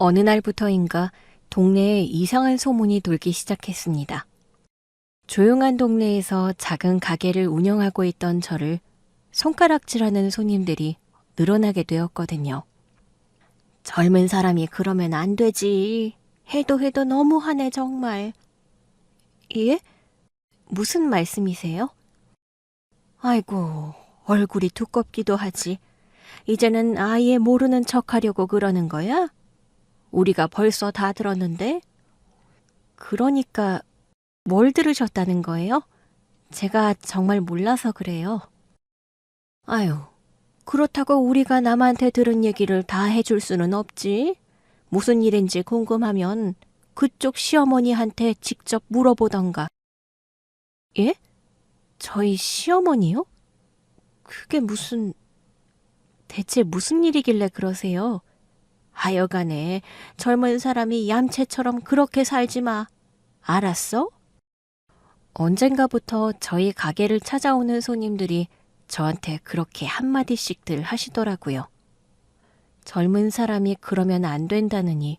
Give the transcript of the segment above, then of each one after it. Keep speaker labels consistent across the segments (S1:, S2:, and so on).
S1: 어느 날부터인가 동네에 이상한 소문이 돌기 시작했습니다. 조용한 동네에서 작은 가게를 운영하고 있던 저를 손가락질하는 손님들이 늘어나게 되었거든요. 젊은 사람이 그러면 안 되지. 해도 너무하네 정말. 예? 무슨 말씀이세요? 아이고, 얼굴이 두껍기도 하지. 이제는 아예 모르는 척하려고 그러는 거야? 우리가 벌써 다 들었는데? 그러니까 뭘 들으셨다는 거예요? 제가 정말 몰라서 그래요. 아유, 그렇다고 우리가 남한테 들은 얘기를 다 해줄 수는 없지. 무슨 일인지 궁금하면 그쪽 시어머니한테 직접 물어보던가. 예? 저희 시어머니요? 그게 대체 무슨 일이길래 그러세요? 하여간에 젊은 사람이 얌체처럼 그렇게 살지 마. 알았어? 언젠가부터 저희 가게를 찾아오는 손님들이 저한테 그렇게 한마디씩들 하시더라고요. 젊은 사람이 그러면 안 된다느니,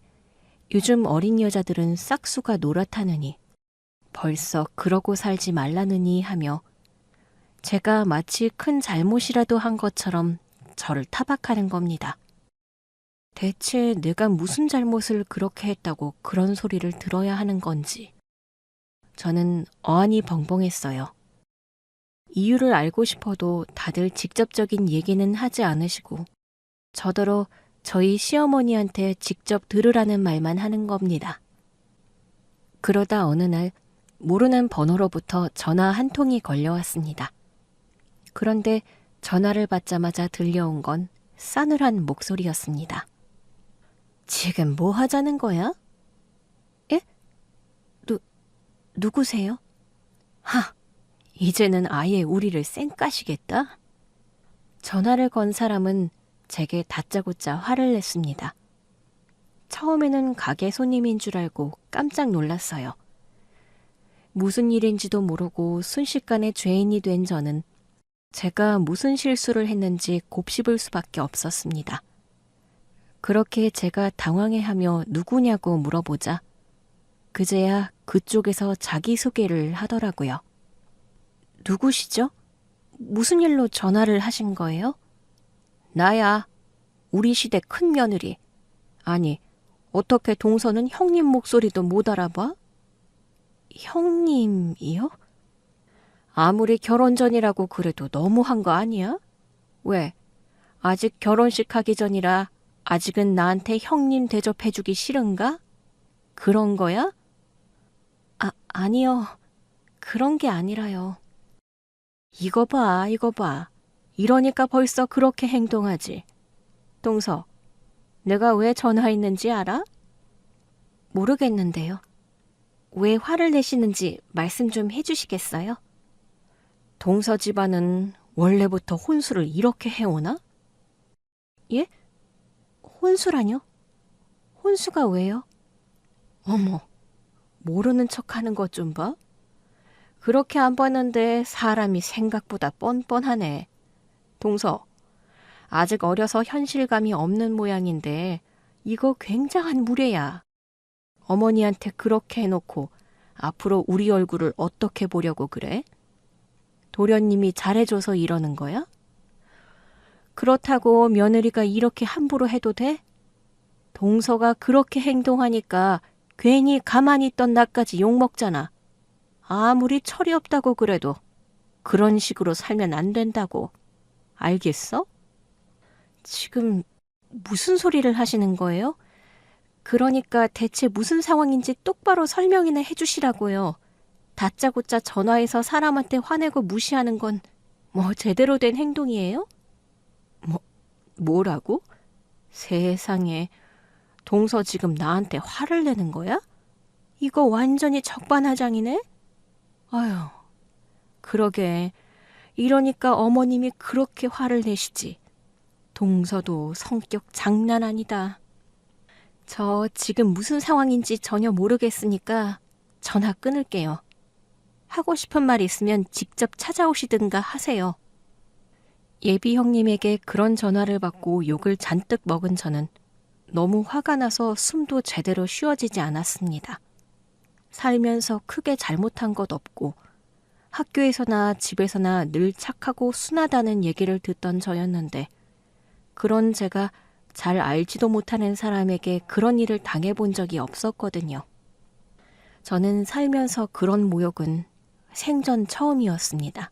S1: 요즘 어린 여자들은 싹수가 노랗다느니, 벌써 그러고 살지 말라느니 하며 제가 마치 큰 잘못이라도 한 것처럼 저를 타박하는 겁니다. 대체 내가 무슨 잘못을 그렇게 했다고 그런 소리를 들어야 하는 건지. 저는 어안이 벙벙했어요. 이유를 알고 싶어도 다들 직접적인 얘기는 하지 않으시고 저더러 저희 시어머니한테 직접 들으라는 말만 하는 겁니다. 그러다 어느 날 모르는 번호로부터 전화 한 통이 걸려왔습니다. 그런데 전화를 받자마자 들려온 건 싸늘한 목소리였습니다. 지금 뭐 하자는 거야? 예? 누구세요? 하, 이제는 아예 우리를 쌩까시겠다? 전화를 건 사람은 제게 다짜고짜 화를 냈습니다. 처음에는 가게 손님인 줄 알고 깜짝 놀랐어요. 무슨 일인지도 모르고 순식간에 죄인이 된 저는 제가 무슨 실수를 했는지 곱씹을 수밖에 없었습니다. 그렇게 제가 당황해하며 누구냐고 물어보자 그제야 그쪽에서 자기소개를 하더라고요. 누구시죠? 무슨 일로 전화를 하신 거예요? 나야. 우리 시대 큰 며느리. 아니, 어떻게 동서는 형님 목소리도 못 알아봐? 형님이요? 아무리 결혼 전이라고 그래도 너무한 거 아니야? 왜? 아직 결혼식 하기 전이라 아직은 나한테 형님 대접해주기 싫은가? 그런 거야? 아니요. 그런 게 아니라요. 이거 봐. 이러니까 벌써 그렇게 행동하지. 동서, 내가 왜 전화했는지 알아? 모르겠는데요. 왜 화를 내시는지 말씀 좀 해주시겠어요? 동서 집안은 원래부터 혼수를 이렇게 해오나? 예? 혼수라뇨? 혼수가 왜요? 어머, 모르는 척하는 것 좀 봐. 그렇게 안 봤는데 사람이 생각보다 뻔뻔하네. 동서, 아직 어려서 현실감이 없는 모양인데 이거 굉장한 무례야. 어머니한테 그렇게 해놓고 앞으로 우리 얼굴을 어떻게 보려고 그래? 도련님이 잘해줘서 이러는 거야? 그렇다고 며느리가 이렇게 함부로 해도 돼? 동서가 그렇게 행동하니까 괜히 가만히 있던 나까지 욕먹잖아. 아무리 철이 없다고 그래도 그런 식으로 살면 안 된다고. 알겠어? 지금 무슨 소리를 하시는 거예요? 그러니까 대체 무슨 상황인지 똑바로 설명이나 해주시라고요. 다짜고짜 전화해서 사람한테 화내고 무시하는 건 뭐 제대로 된 행동이에요? 뭐라고? 세상에, 동서 지금 나한테 화를 내는 거야? 이거 완전히 적반하장이네? 아휴, 그러게. 이러니까 어머님이 그렇게 화를 내시지. 동서도 성격 장난 아니다. 저 지금 무슨 상황인지 전혀 모르겠으니까 전화 끊을게요. 하고 싶은 말 있으면 직접 찾아오시든가 하세요. 예비 형님에게 그런 전화를 받고 욕을 잔뜩 먹은 저는 너무 화가 나서 숨도 제대로 쉬어지지 않았습니다. 살면서 크게 잘못한 것 없고 학교에서나 집에서나 늘 착하고 순하다는 얘기를 듣던 저였는데 그런 제가 잘 알지도 못하는 사람에게 그런 일을 당해본 적이 없었거든요. 저는 살면서 그런 모욕은 생전 처음이었습니다.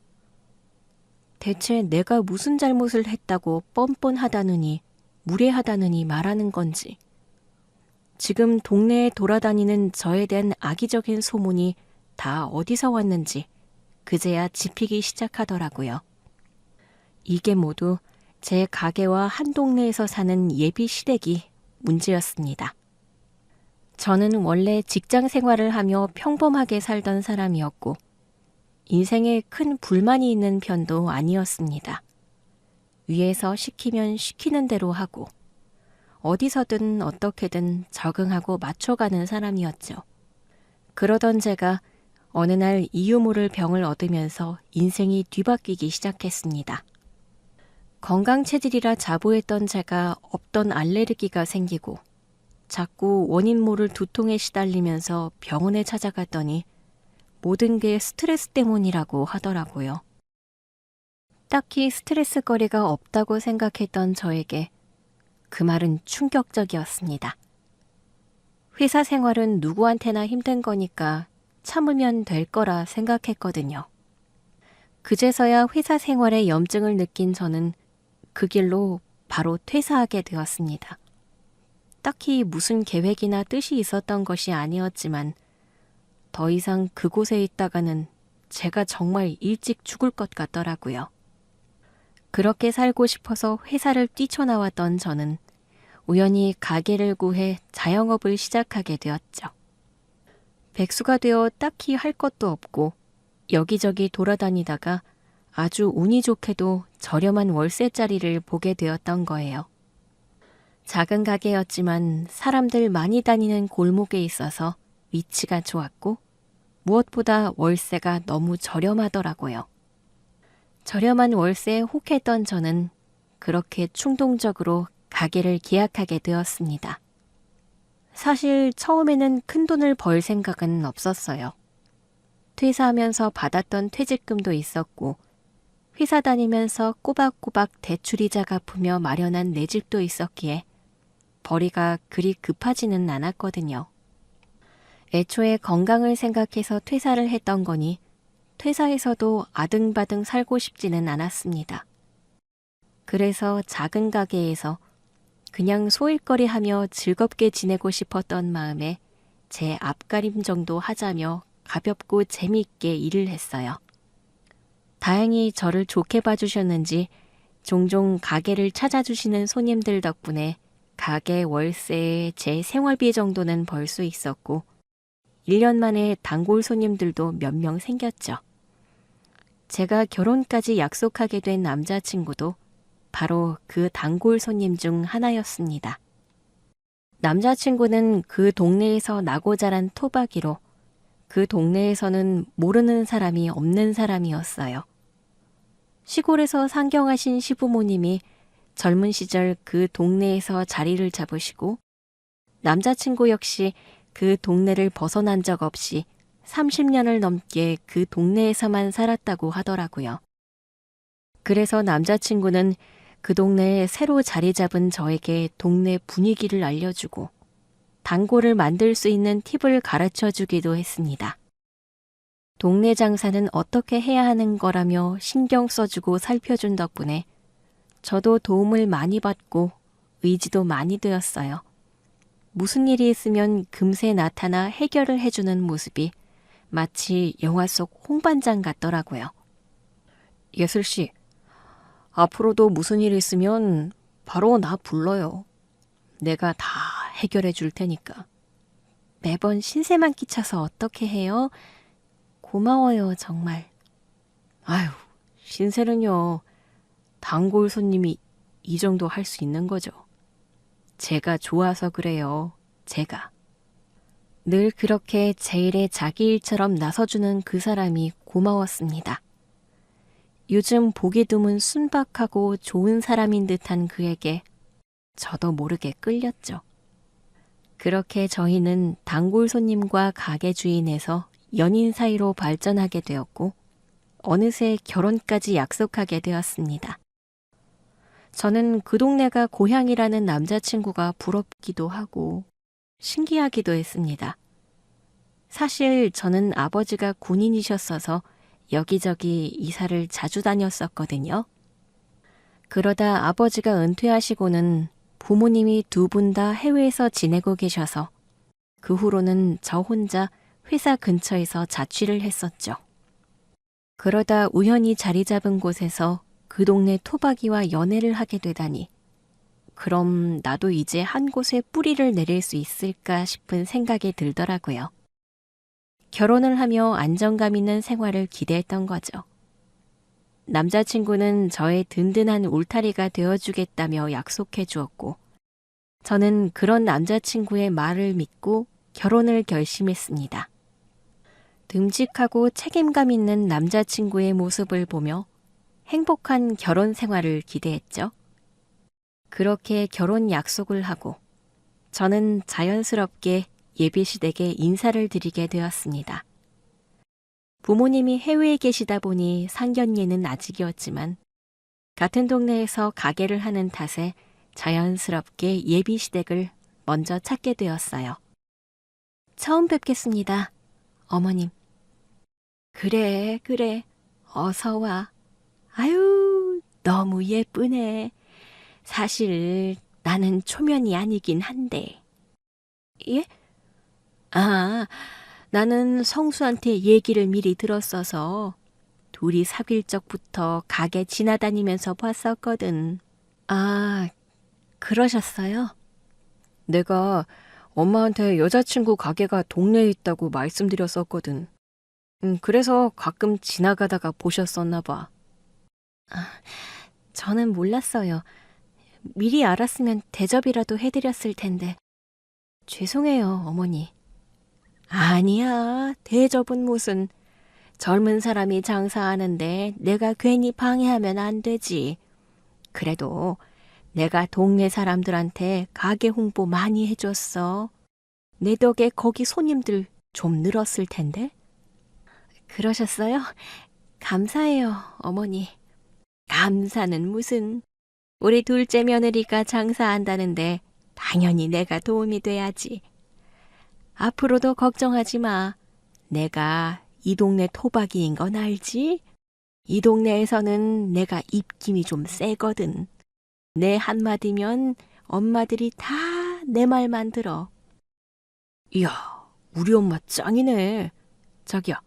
S1: 대체 내가 무슨 잘못을 했다고 뻔뻔하다느니 무례하다느니 말하는 건지, 지금 동네에 돌아다니는 저에 대한 악의적인 소문이 다 어디서 왔는지 그제야 짚이기 시작하더라고요. 이게 모두 제 가게와 한 동네에서 사는 예비 시댁이 문제였습니다. 저는 원래 직장 생활을 하며 평범하게 살던 사람이었고 인생에 큰 불만이 있는 편도 아니었습니다. 위에서 시키면 시키는 대로 하고 어디서든 어떻게든 적응하고 맞춰가는 사람이었죠. 그러던 제가 어느 날 이유 모를 병을 얻으면서 인생이 뒤바뀌기 시작했습니다. 건강 체질이라 자부했던 제가 없던 알레르기가 생기고 자꾸 원인 모를 두통에 시달리면서 병원에 찾아갔더니 모든 게 스트레스 때문이라고 하더라고요. 딱히 스트레스거리가 없다고 생각했던 저에게 그 말은 충격적이었습니다. 회사 생활은 누구한테나 힘든 거니까 참으면 될 거라 생각했거든요. 그제서야 회사 생활에 염증을 느낀 저는 그 길로 바로 퇴사하게 되었습니다. 딱히 무슨 계획이나 뜻이 있었던 것이 아니었지만 더 이상 그곳에 있다가는 제가 정말 일찍 죽을 것 같더라고요. 그렇게 살고 싶어서 회사를 뛰쳐나왔던 저는 우연히 가게를 구해 자영업을 시작하게 되었죠. 백수가 되어 딱히 할 것도 없고 여기저기 돌아다니다가 아주 운이 좋게도 저렴한 월세자리를 보게 되었던 거예요. 작은 가게였지만 사람들 많이 다니는 골목에 있어서 위치가 좋았고 무엇보다 월세가 너무 저렴하더라고요. 저렴한 월세에 혹했던 저는 그렇게 충동적으로 가게를 계약하게 되었습니다. 사실 처음에는 큰돈을 벌 생각은 없었어요. 퇴사하면서 받았던 퇴직금도 있었고 회사 다니면서 꼬박꼬박 대출이자 갚으며 마련한 내 집도 있었기에 벌이가 그리 급하지는 않았거든요. 애초에 건강을 생각해서 퇴사를 했던 거니 퇴사에서도 아등바등 살고 싶지는 않았습니다. 그래서 작은 가게에서 그냥 소일거리하며 즐겁게 지내고 싶었던 마음에 제 앞가림 정도 하자며 가볍고 재미있게 일을 했어요. 다행히 저를 좋게 봐주셨는지 종종 가게를 찾아주시는 손님들 덕분에 가게 월세에 제 생활비 정도는 벌 수 있었고 1년 만에 단골 손님들도 몇 명 생겼죠. 제가 결혼까지 약속하게 된 남자친구도 바로 그 단골 손님 중 하나였습니다. 남자친구는 그 동네에서 나고 자란 토박이로 그 동네에서는 모르는 사람이 없는 사람이었어요. 시골에서 상경하신 시부모님이 젊은 시절 그 동네에서 자리를 잡으시고 남자친구 역시 그 동네를 벗어난 적 없이 30년을 넘게 그 동네에서만 살았다고 하더라고요. 그래서 남자친구는 그 동네에 새로 자리 잡은 저에게 동네 분위기를 알려주고 단골을 만들 수 있는 팁을 가르쳐 주기도 했습니다. 동네 장사는 어떻게 해야 하는 거라며 신경 써주고 살펴준 덕분에 저도 도움을 많이 받고 의지도 많이 되었어요. 무슨 일이 있으면 금세 나타나 해결을 해주는 모습이 마치 영화 속 홍반장 같더라고요. 예슬씨, 앞으로도 무슨 일 있으면 바로 나 불러요. 내가 다 해결해 줄 테니까. 매번 신세만 끼쳐서 어떻게 해요? 고마워요, 정말. 아유, 신세는요. 단골 손님이 이 정도 할 수 있는 거죠. 제가 좋아서 그래요. 제가. 늘 그렇게 제 일에 자기 일처럼 나서주는 그 사람이 고마웠습니다. 요즘 보기 드문 순박하고 좋은 사람인 듯한 그에게 저도 모르게 끌렸죠. 그렇게 저희는 단골 손님과 가게 주인에서 연인 사이로 발전하게 되었고 어느새 결혼까지 약속하게 되었습니다. 저는 그 동네가 고향이라는 남자친구가 부럽기도 하고 신기하기도 했습니다. 사실 저는 아버지가 군인이셨어서 여기저기 이사를 자주 다녔었거든요. 그러다 아버지가 은퇴하시고는 부모님이 두 분 다 해외에서 지내고 계셔서 그 후로는 저 혼자 회사 근처에서 자취를 했었죠. 그러다 우연히 자리 잡은 곳에서 그 동네 토박이와 연애를 하게 되다니 그럼 나도 이제 한 곳에 뿌리를 내릴 수 있을까 싶은 생각이 들더라고요. 결혼을 하며 안정감 있는 생활을 기대했던 거죠. 남자친구는 저의 든든한 울타리가 되어주겠다며 약속해 주었고 저는 그런 남자친구의 말을 믿고 결혼을 결심했습니다. 듬직하고 책임감 있는 남자친구의 모습을 보며 행복한 결혼 생활을 기대했죠. 그렇게 결혼 약속을 하고 저는 자연스럽게 예비시댁에 인사를 드리게 되었습니다. 부모님이 해외에 계시다 보니 상견례는 아직이었지만 같은 동네에서 가게를 하는 탓에 자연스럽게 예비시댁을 먼저 찾게 되었어요. 처음 뵙겠습니다, 어머님. 그래, 어서 와. 아유, 너무 예쁘네. 사실 나는 초면이 아니긴 한데. 예? 아, 나는 성수한테 얘기를 미리 들었어서 둘이 사귈 적부터 가게 지나다니면서 봤었거든. 아, 그러셨어요? 내가 엄마한테 여자친구 가게가 동네에 있다고 말씀드렸었거든. 그래서 가끔 지나가다가 보셨었나 봐. 아, 저는 몰랐어요. 미리 알았으면 대접이라도 해드렸을 텐데. 죄송해요, 어머니. 아니야, 대접은 무슨. 젊은 사람이 장사하는데 내가 괜히 방해하면 안 되지. 그래도 내가 동네 사람들한테 가게 홍보 많이 해줬어. 내 덕에 거기 손님들 좀 늘었을 텐데. 그러셨어요? 감사해요, 어머니. 감사는 무슨. 우리 둘째 며느리가 장사한다는데 당연히 내가 도움이 돼야지. 앞으로도 걱정하지 마. 내가 이 동네 토박이인 건 알지? 이 동네에서는 내가 입김이 좀 세거든. 내 한마디면 엄마들이 다 내 말만 들어. 이야, 우리 엄마 짱이네. 자기야,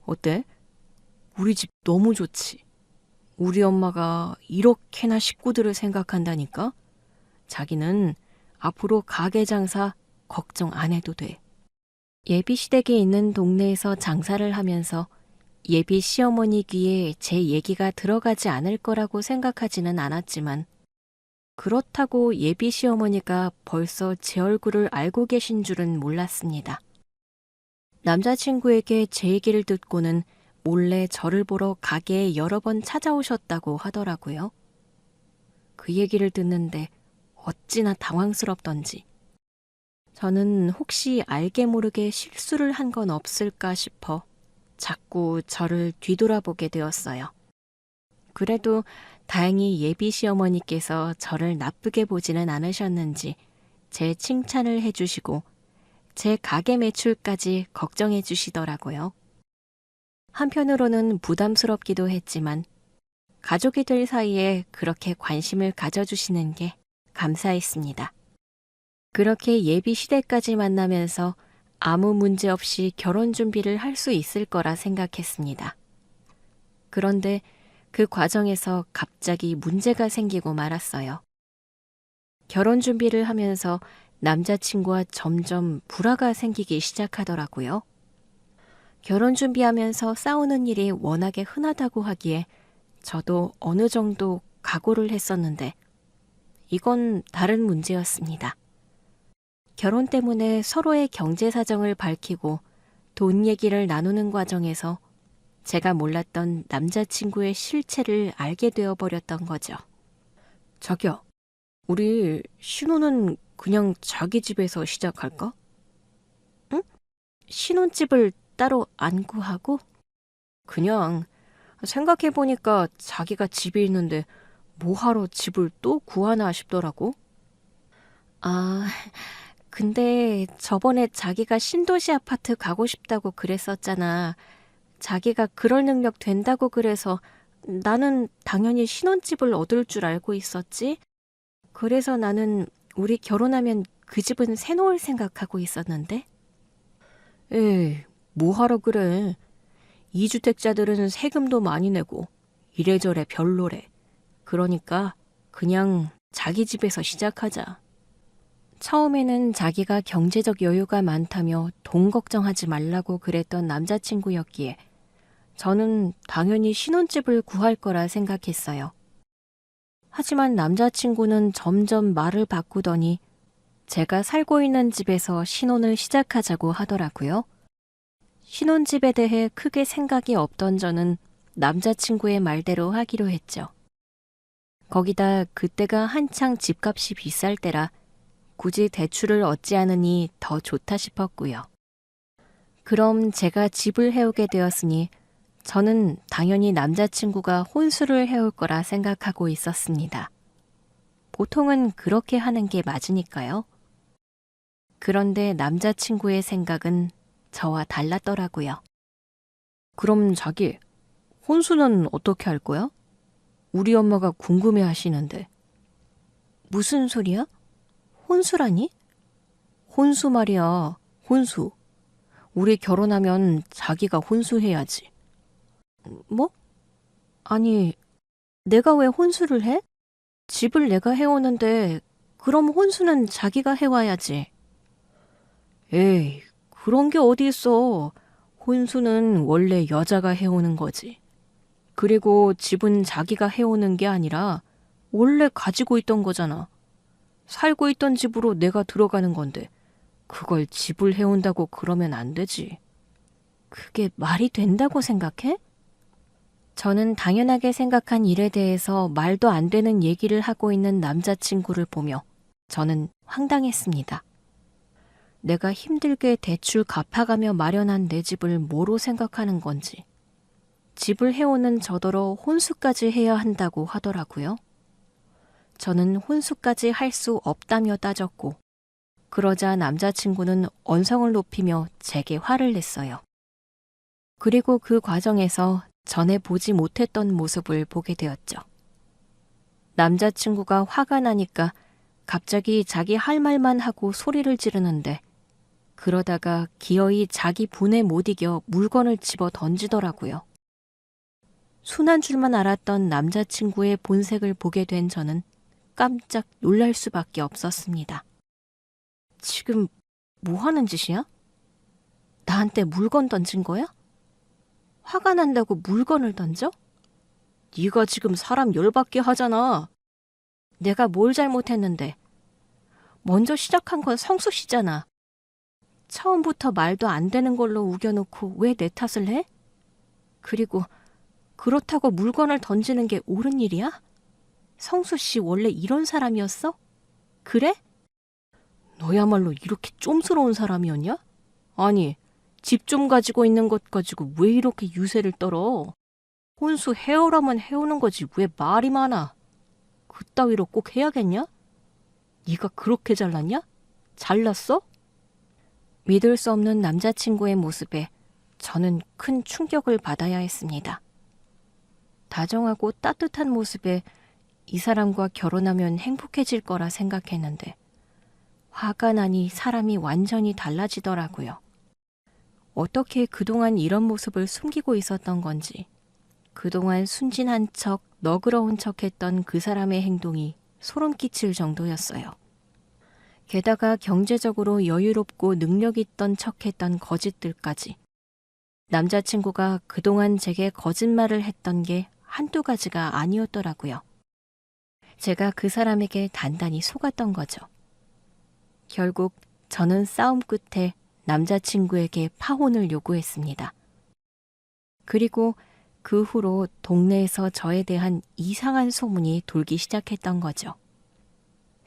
S1: 어때? 우리 집 너무 좋지? 우리 엄마가 이렇게나 식구들을 생각한다니까? 자기는 앞으로 가게 장사 걱정 안 해도 돼. 예비시댁에 있는 동네에서 장사를 하면서 예비 시어머니 귀에 제 얘기가 들어가지 않을 거라고 생각하지는 않았지만 그렇다고 예비 시어머니가 벌써 제 얼굴을 알고 계신 줄은 몰랐습니다. 남자친구에게 제 얘기를 듣고는 몰래 저를 보러 가게에 여러 번 찾아오셨다고 하더라고요. 그 얘기를 듣는데 어찌나 당황스럽던지. 저는 혹시 알게 모르게 실수를 한 건 없을까 싶어 자꾸 저를 뒤돌아보게 되었어요. 그래도 다행히 예비 시어머니께서 저를 나쁘게 보지는 않으셨는지 제 칭찬을 해주시고 제 가게 매출까지 걱정해 주시더라고요. 한편으로는 부담스럽기도 했지만 가족이 될 사이에 그렇게 관심을 가져주시는 게 감사했습니다. 그렇게 예비 시댁까지 만나면서 아무 문제 없이 결혼 준비를 할 수 있을 거라 생각했습니다. 그런데 그 과정에서 갑자기 문제가 생기고 말았어요. 결혼 준비를 하면서 남자친구와 점점 불화가 생기기 시작하더라고요. 결혼 준비하면서 싸우는 일이 워낙에 흔하다고 하기에 저도 어느 정도 각오를 했었는데 이건 다른 문제였습니다. 결혼 때문에 서로의 경제 사정을 밝히고 돈 얘기를 나누는 과정에서 제가 몰랐던 남자친구의 실체를 알게 되어버렸던 거죠. 자기야, 우리 신혼은 그냥 자기 집에서 시작할까? 응? 신혼집을 따로 안 구하고? 그냥 생각해보니까 자기가 집이 있는데 뭐하러 집을 또 구하나 싶더라고. 아, 근데 저번에 자기가 신도시 아파트 가고 싶다고 그랬었잖아. 자기가 그럴 능력 된다고 그래서 나는 당연히 신혼집을 얻을 줄 알고 있었지. 그래서 나는 우리 결혼하면 그 집은 새놓을 생각하고 있었는데. 에이, 뭐하러 그래. 이주택자들은 세금도 많이 내고 이래저래 별로래. 그러니까 그냥 자기 집에서 시작하자. 처음에는 자기가 경제적 여유가 많다며 돈 걱정하지 말라고 그랬던 남자친구였기에 저는 당연히 신혼집을 구할 거라 생각했어요. 하지만 남자친구는 점점 말을 바꾸더니 제가 살고 있는 집에서 신혼을 시작하자고 하더라고요. 신혼집에 대해 크게 생각이 없던 저는 남자친구의 말대로 하기로 했죠. 거기다 그때가 한창 집값이 비쌀 때라 굳이 대출을 얻지 않으니 더 좋다 싶었고요. 그럼 제가 집을 해오게 되었으니 저는 당연히 남자친구가 혼수를 해올 거라 생각하고 있었습니다. 보통은 그렇게 하는 게 맞으니까요. 그런데 남자친구의 생각은 저와 달랐더라고요. 그럼 자기, 혼수는 어떻게 할 거야? 우리 엄마가 궁금해 하시는데. 무슨 소리야? 혼수라니? 혼수 말이야, 혼수. 우리 결혼하면 자기가 혼수해야지. 뭐? 아니, 내가 왜 혼수를 해? 집을 내가 해오는데 그럼 혼수는 자기가 해와야지. 에이, 그런 게 어디 있어. 혼수는 원래 여자가 해오는 거지. 그리고 집은 자기가 해오는 게 아니라 원래 가지고 있던 거잖아. 살고 있던 집으로 내가 들어가는 건데 그걸 집을 해온다고 그러면 안 되지. 그게 말이 된다고 생각해? 저는 당연하게 생각한 일에 대해서 말도 안 되는 얘기를 하고 있는 남자친구를 보며 저는 황당했습니다. 내가 힘들게 대출 갚아가며 마련한 내 집을 뭐로 생각하는 건지. 집을 해오는 저더러 혼수까지 해야 한다고 하더라고요. 저는 혼수까지 할 수 없다며 따졌고 그러자 남자친구는 언성을 높이며 제게 화를 냈어요. 그리고 그 과정에서 전에 보지 못했던 모습을 보게 되었죠. 남자친구가 화가 나니까 갑자기 자기 할 말만 하고 소리를 지르는데 그러다가 기어이 자기 분에 못 이겨 물건을 집어 던지더라고요. 순한 줄만 알았던 남자친구의 본색을 보게 된 저는 깜짝 놀랄 수밖에 없었습니다. 지금 뭐 하는 짓이야? 나한테 물건 던진 거야? 화가 난다고 물건을 던져? 네가 지금 사람 열받게 하잖아. 내가 뭘 잘못했는데. 먼저 시작한 건 성수 씨잖아. 처음부터 말도 안 되는 걸로 우겨놓고 왜 내 탓을 해? 그리고 그렇다고 물건을 던지는 게 옳은 일이야? 성수 씨 원래 이런 사람이었어? 그래? 너야말로 이렇게 쫌스러운 사람이었냐? 아니, 집 좀 가지고 있는 것 가지고 왜 이렇게 유세를 떨어? 혼수 해오라면 해오는 거지 왜 말이 많아? 그따위로 꼭 해야겠냐? 네가 그렇게 잘났냐? 잘났어? 믿을 수 없는 남자친구의 모습에 저는 큰 충격을 받아야 했습니다. 다정하고 따뜻한 모습에 이 사람과 결혼하면 행복해질 거라 생각했는데 화가 나니 사람이 완전히 달라지더라고요. 어떻게 그동안 이런 모습을 숨기고 있었던 건지, 그동안 순진한 척, 너그러운 척했던 그 사람의 행동이 소름 끼칠 정도였어요. 게다가 경제적으로 여유롭고 능력 있던 척했던 거짓들까지. 남자친구가 그동안 제게 거짓말을 했던 게 한두 가지가 아니었더라고요. 제가 그 사람에게 단단히 속았던 거죠. 결국 저는 싸움 끝에 남자친구에게 파혼을 요구했습니다. 그리고 그 후로 동네에서 저에 대한 이상한 소문이 돌기 시작했던 거죠.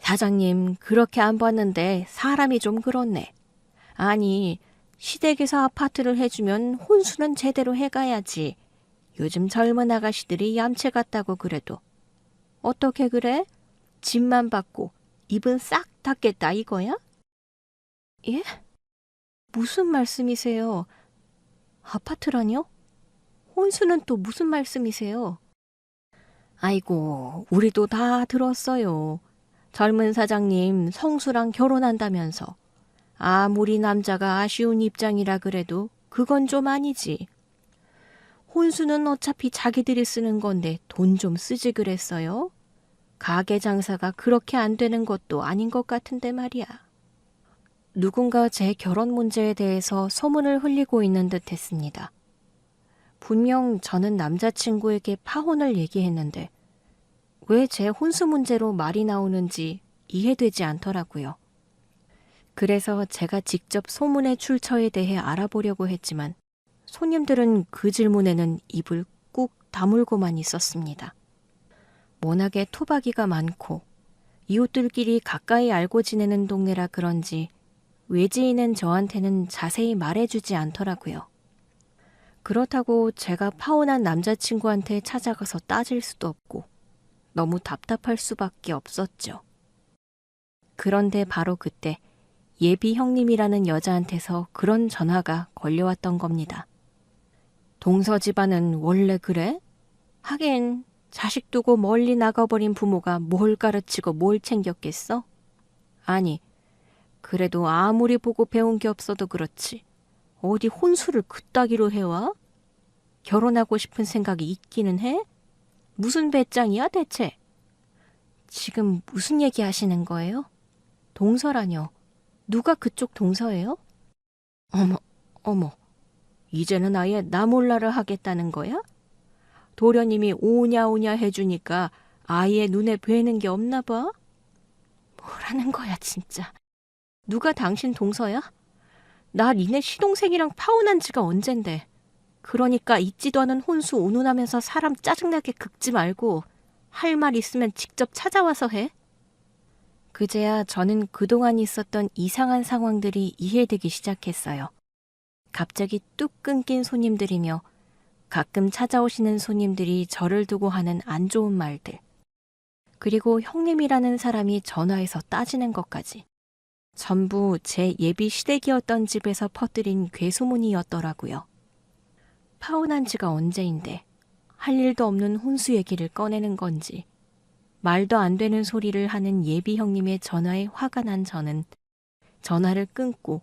S1: 사장님, 그렇게 안 봤는데 사람이 좀 그렇네. 아니, 시댁에서 아파트를 해주면 혼수는 제대로 해가야지. 요즘 젊은 아가씨들이 얌체 같다고 그래도. 어떻게 그래? 집만 받고 입은 싹 닫겠다 이거야? 예? 무슨 말씀이세요? 아파트라뇨? 혼수는 또 무슨 말씀이세요? 아이고, 우리도 다 들었어요. 젊은 사장님 성수랑 결혼한다면서. 아무리 남자가 아쉬운 입장이라 그래도 그건 좀 아니지. 혼수는 어차피 자기들이 쓰는 건데 돈 좀 쓰지 그랬어요. 가게 장사가 그렇게 안 되는 것도 아닌 것 같은데 말이야. 누군가 제 결혼 문제에 대해서 소문을 흘리고 있는 듯 했습니다. 분명 저는 남자친구에게 파혼을 얘기했는데 왜 제 혼수 문제로 말이 나오는지 이해되지 않더라고요. 그래서 제가 직접 소문의 출처에 대해 알아보려고 했지만 손님들은 그 질문에는 입을 꾹 다물고만 있었습니다. 워낙에 토박이가 많고 이웃들끼리 가까이 알고 지내는 동네라 그런지 외지인은 저한테는 자세히 말해주지 않더라고요. 그렇다고 제가 파혼한 남자친구한테 찾아가서 따질 수도 없고 너무 답답할 수밖에 없었죠. 그런데 바로 그때 예비 형님이라는 여자한테서 그런 전화가 걸려왔던 겁니다. 동서 집안은 원래 그래? 하긴 자식 두고 멀리 나가버린 부모가 뭘 가르치고 뭘 챙겼겠어? 아니, 그래도 아무리 보고 배운 게 없어도 그렇지. 어디 혼수를 그따기로 해와? 결혼하고 싶은 생각이 있기는 해? 무슨 배짱이야 대체? 지금 무슨 얘기 하시는 거예요? 동서라뇨. 누가 그쪽 동서예요? 어머. 이제는 아예 나 몰라를 하겠다는 거야? 도련님이 오냐 해주니까 아예 눈에 뵈는 게 없나 봐? 뭐라는 거야 진짜. 누가 당신 동서야? 나 니네 시동생이랑 파혼한 지가 언젠데. 그러니까 있지도 않은 혼수 운운하면서 사람 짜증나게 긁지 말고 할 말 있으면 직접 찾아와서 해. 그제야 저는 그동안 있었던 이상한 상황들이 이해되기 시작했어요. 갑자기 뚝 끊긴 손님들이며 가끔 찾아오시는 손님들이 저를 두고 하는 안 좋은 말들. 그리고 형님이라는 사람이 전화해서 따지는 것까지. 전부 제 예비 시댁이었던 집에서 퍼뜨린 괴소문이었더라고요. 파혼한 지가 언제인데 할 일도 없는 혼수 얘기를 꺼내는 건지 말도 안 되는 소리를 하는 예비 형님의 전화에 화가 난 저는 전화를 끊고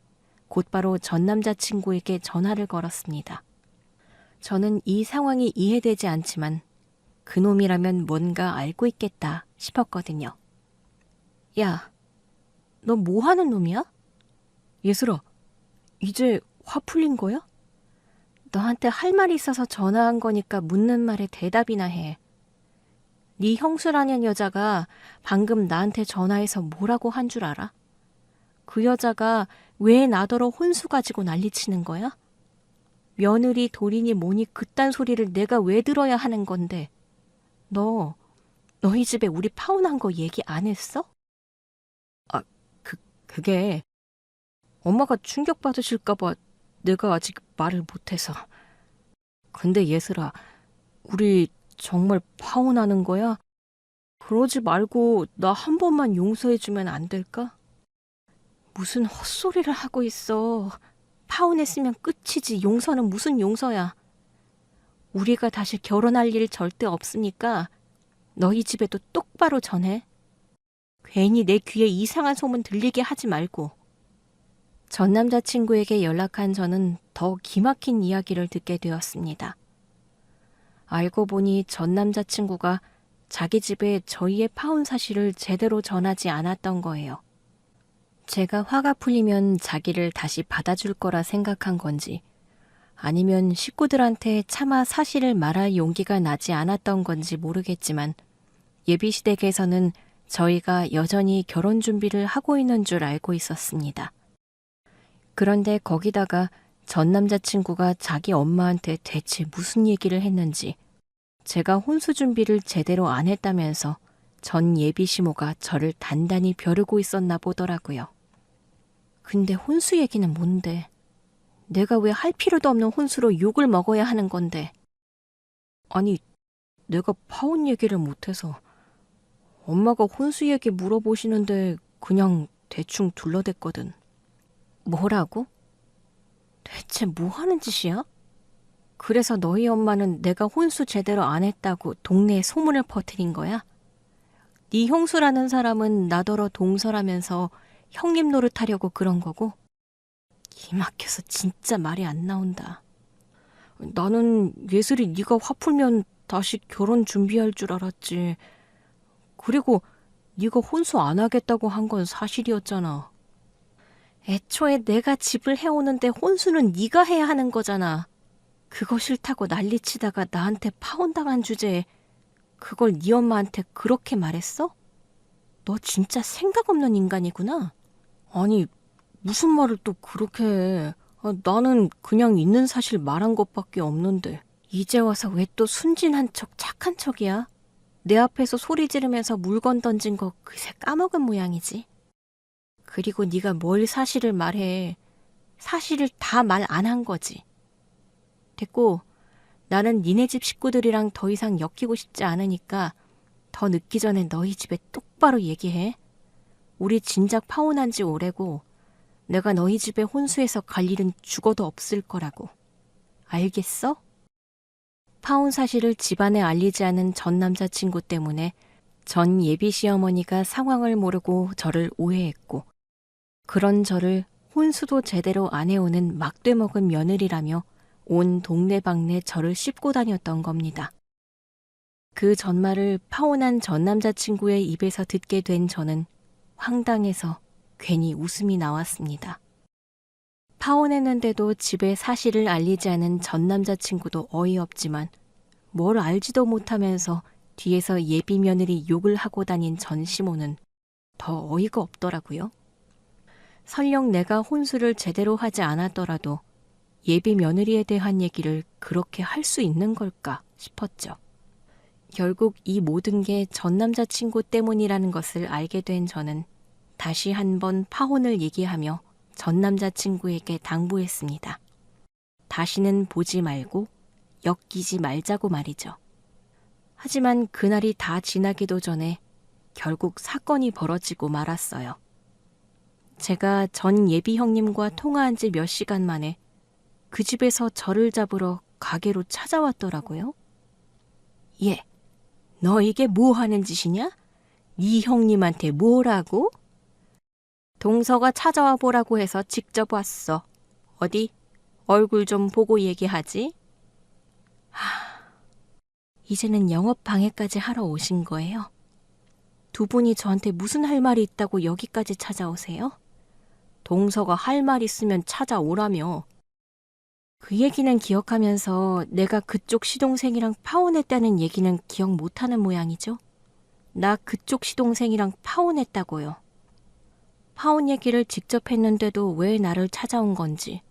S1: 곧바로 전 남자친구에게 전화를 걸었습니다. 저는 이 상황이 이해되지 않지만 그놈이라면 뭔가 알고 있겠다 싶었거든요. 야, 너 뭐 하는 놈이야? 예슬아, 이제 화 풀린 거야? 너한테 할 말이 있어서 전화한 거니까 묻는 말에 대답이나 해. 네 형수라는 여자가 방금 나한테 전화해서 뭐라고 한 줄 알아? 그 여자가 왜 나더러 혼수 가지고 난리치는 거야? 며느리 돌이니 뭐니 그딴 소리를 내가 왜 들어야 하는 건데. 너희 집에 우리 파혼한 거 얘기 안 했어? 그게 엄마가 충격받으실까 봐 내가 아직 말을 못해서. 근데 예슬아, 우리 정말 파혼하는 거야? 그러지 말고 나 한 번만 용서해주면 안 될까? 무슨 헛소리를 하고 있어. 파혼했으면 끝이지 용서는 무슨 용서야. 우리가 다시 결혼할 일 절대 없으니까 너희 집에도 똑바로 전해. 괜히 내 귀에 이상한 소문 들리게 하지 말고. 전 남자친구에게 연락한 저는 더 기막힌 이야기를 듣게 되었습니다. 알고 보니 전 남자친구가 자기 집에 저희의 파혼 사실을 제대로 전하지 않았던 거예요. 제가 화가 풀리면 자기를 다시 받아줄 거라 생각한 건지 아니면 식구들한테 차마 사실을 말할 용기가 나지 않았던 건지 모르겠지만 예비시댁에서는 저희가 여전히 결혼 준비를 하고 있는 줄 알고 있었습니다. 그런데 거기다가 전 남자친구가 자기 엄마한테 대체 무슨 얘기를 했는지 제가 혼수 준비를 제대로 안 했다면서 전 예비 시모가 저를 단단히 벼르고 있었나 보더라고요. 근데 혼수 얘기는 뭔데? 내가 왜 할 필요도 없는 혼수로 욕을 먹어야 하는 건데? 아니, 내가 파혼 얘기를 못해서 엄마가 혼수 얘기 물어보시는데 그냥 대충 둘러댔거든. 뭐라고? 대체 뭐 하는 짓이야? 그래서 너희 엄마는 내가 혼수 제대로 안 했다고 동네에 소문을 퍼뜨린 거야? 네 형수라는 사람은 나더러 동서라면서 형님 노릇하려고 그런 거고? 기막혀서 진짜 말이 안 나온다. 나는 예슬이 네가 화 풀면 다시 결혼 준비할 줄 알았지. 그리고 네가 혼수 안 하겠다고 한 건 사실이었잖아. 애초에 내가 집을 해오는데 혼수는 네가 해야 하는 거잖아. 그거 싫다고 난리치다가 나한테 파혼당한 주제에 그걸 네 엄마한테 그렇게 말했어? 너 진짜 생각 없는 인간이구나. 아니, 무슨 말을 또 그렇게 해. 나는 그냥 있는 사실 말한 것밖에 없는데. 이제 와서 왜 또 순진한 척 착한 척이야? 내 앞에서 소리 지르면서 물건 던진 거 그새 까먹은 모양이지. 그리고 네가 뭘 사실을 말해. 사실을 다 말 안 한 거지. 됐고, 나는 니네 집 식구들이랑 더 이상 엮이고 싶지 않으니까 더 늦기 전에 너희 집에 똑바로 얘기해. 우리 진작 파혼한 지 오래고 내가 너희 집에 혼수해서 갈 일은 죽어도 없을 거라고. 알겠어? 파혼 사실을 집안에 알리지 않은 전 남자친구 때문에 전 예비 시어머니가 상황을 모르고 저를 오해했고 그런 저를 혼수도 제대로 안 해오는 막되먹은 며느리라며 온 동네방네 저를 씹고 다녔던 겁니다. 그 전말을 파혼한 전 남자친구의 입에서 듣게 된 저는 황당해서 괜히 웃음이 나왔습니다. 파혼했는데도 집에 사실을 알리지 않은 전 남자친구도 어이없지만 뭘 알지도 못하면서 뒤에서 예비 며느리 욕을 하고 다닌 전 시모는 더 어이가 없더라고요. 설령 내가 혼수를 제대로 하지 않았더라도 예비 며느리에 대한 얘기를 그렇게 할 수 있는 걸까 싶었죠. 결국 이 모든 게 전 남자친구 때문이라는 것을 알게 된 저는 다시 한번 파혼을 얘기하며 전 남자친구에게 당부했습니다. 다시는 보지 말고 엮이지 말자고 말이죠. 하지만 그날이 다 지나기도 전에 결국 사건이 벌어지고 말았어요. 제가 전 예비 형님과 통화한 지 몇 시간 만에 그 집에서 저를 잡으러 가게로 찾아왔더라고요. 얘, 너 이게 뭐 하는 짓이냐? 네 형님한테 뭐라고? 동서가 찾아와 보라고 해서 직접 왔어. 어디? 얼굴 좀 보고 얘기하지? 이제는 영업 방해까지 하러 오신 거예요? 두 분이 저한테 무슨 할 말이 있다고 여기까지 찾아오세요? 동서가 할 말 있으면 찾아오라며. 그 얘기는 기억하면서 내가 그쪽 시동생이랑 파혼했다는 얘기는 기억 못하는 모양이죠? 나 그쪽 시동생이랑 파혼했다고요. 파혼 얘기를 직접 했는데도 왜 나를 찾아온 건지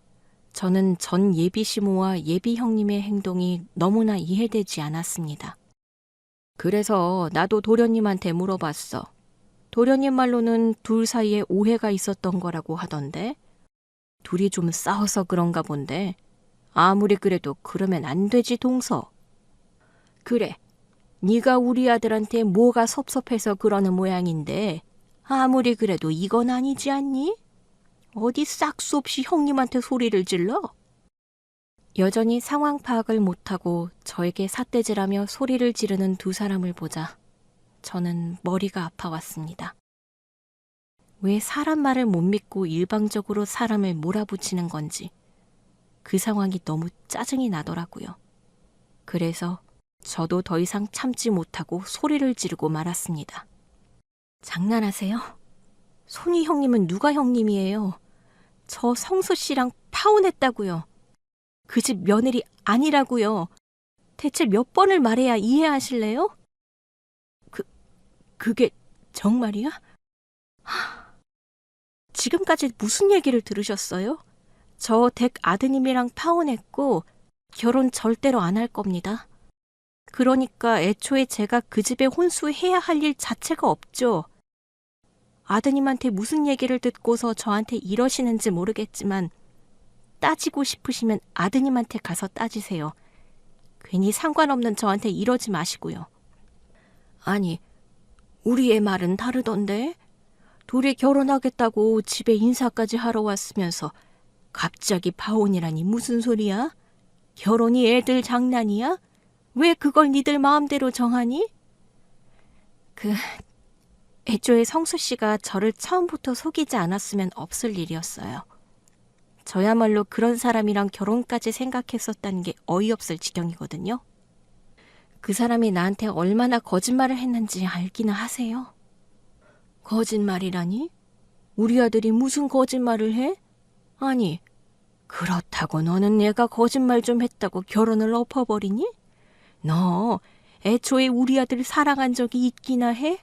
S1: 저는 전 예비 시모와 예비 형님의 행동이 너무나 이해되지 않았습니다. 그래서 나도 도련님한테 물어봤어. 도련님 말로는 둘 사이에 오해가 있었던 거라고 하던데 둘이 좀 싸워서 그런가 본데 아무리 그래도 그러면 안 되지 동서. 그래, 네가 우리 아들한테 뭐가 섭섭해서 그러는 모양인데 아무리 그래도 이건 아니지 않니? 어디 싹수 없이 형님한테 소리를 질러? 여전히 상황 파악을 못하고 저에게 삿대질하며 소리를 지르는 두 사람을 보자 저는 머리가 아파왔습니다. 왜 사람 말을 못 믿고 일방적으로 사람을 몰아붙이는 건지 그 상황이 너무 짜증이 나더라고요. 그래서 저도 더 이상 참지 못하고 소리를 지르고 말았습니다. 장난하세요? 손희 형님은 누가 형님이에요? 저 성수 씨랑 파혼했다고요. 그 집 며느리 아니라고요. 대체 몇 번을 말해야 이해하실래요? 그게 정말이야? 지금까지 무슨 얘기를 들으셨어요? 저 댁 아드님이랑 파혼했고 결혼 절대로 안 할 겁니다. 그러니까 애초에 제가 그 집에 혼수해야 할 일 자체가 없죠. 아드님한테 무슨 얘기를 듣고서 저한테 이러시는지 모르겠지만 따지고 싶으시면 아드님한테 가서 따지세요. 괜히 상관없는 저한테 이러지 마시고요. 아니, 우리의 말은 다르던데? 둘이 결혼하겠다고 집에 인사까지 하러 왔으면서 갑자기 파혼이라니 무슨 소리야? 결혼이 애들 장난이야? 왜 그걸 니들 마음대로 정하니? 애초에 성수 씨가 저를 처음부터 속이지 않았으면 없을 일이었어요. 저야말로 그런 사람이랑 결혼까지 생각했었다는 게 어이없을 지경이거든요. 그 사람이 나한테 얼마나 거짓말을 했는지 알기나 하세요? 거짓말이라니? 우리 아들이 무슨 거짓말을 해? 아니, 그렇다고 너는 내가 거짓말 좀 했다고 결혼을 엎어버리니? 너 애초에 우리 아들 사랑한 적이 있기나 해?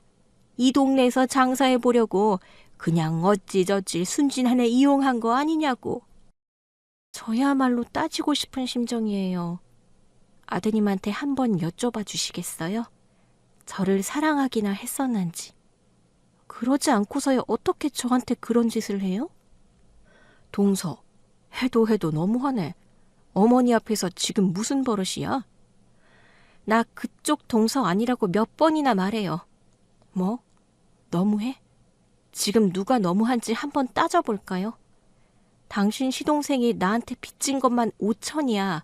S1: 이 동네에서 장사해보려고 그냥 어찌저찌 순진한 애 이용한 거 아니냐고. 저야말로 따지고 싶은 심정이에요. 아드님한테 한번 여쭤봐 주시겠어요? 저를 사랑하기나 했었는지. 그러지 않고서야 어떻게 저한테 그런 짓을 해요? 동서, 해도 너무하네. 어머니 앞에서 지금 무슨 버릇이야? 나 그쪽 동서 아니라고 몇 번이나 말해요. 뭐? 너무해? 지금 누가 너무한지 한번 따져볼까요? 당신 시동생이 나한테 빚진 것만 5천이야.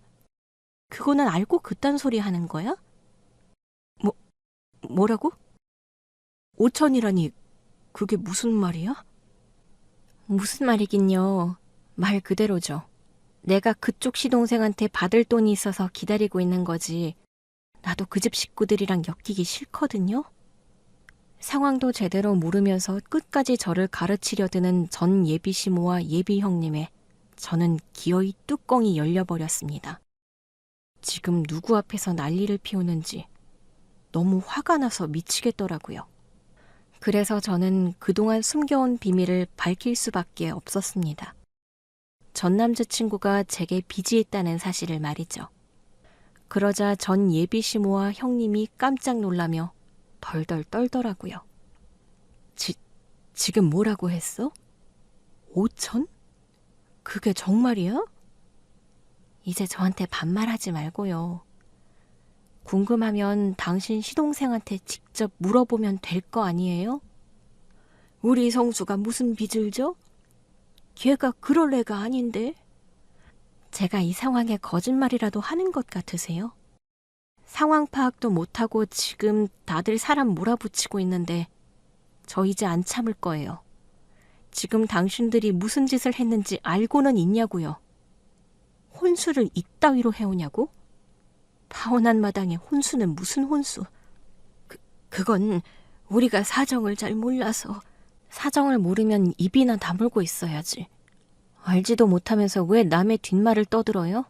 S1: 그거는 알고 그딴 소리 하는 거야? 뭐라고? 5천이라니 그게 무슨 말이야? 무슨 말이긴요. 말 그대로죠. 내가 그쪽 시동생한테 받을 돈이 있어서 기다리고 있는 거지. 나도 그 집 식구들이랑 엮이기 싫거든요. 상황도 제대로 모르면서 끝까지 저를 가르치려 드는 전 예비 시모와 예비 형님에 저는 기어이 뚜껑이 열려버렸습니다. 지금 누구 앞에서 난리를 피우는지 너무 화가 나서 미치겠더라고요. 그래서 저는 그동안 숨겨온 비밀을 밝힐 수밖에 없었습니다. 전 남자친구가 제게 빚이 있다는 사실을 말이죠. 그러자 전 예비 시모와 형님이 깜짝 놀라며 덜덜 떨더라고요. 지금 뭐라고 했어? 5천? 그게 정말이야? 이제 저한테 반말하지 말고요. 궁금하면 당신 시동생한테 직접 물어보면 될 거 아니에요? 우리 성수가 무슨 빚을 져? 걔가 그럴 애가 아닌데. 제가 이 상황에 거짓말이라도 하는 것 같으세요? 상황 파악도 못하고 지금 다들 사람 몰아붙이고 있는데 저 이제 안 참을 거예요. 지금 당신들이 무슨 짓을 했는지 알고는 있냐고요. 혼수를 이따위로 해오냐고? 파혼한 마당에 혼수는 무슨 혼수? 그건 우리가 사정을 잘 몰라서. 사정을 모르면 입이나 다물고 있어야지. 알지도 못하면서 왜 남의 뒷말을 떠들어요?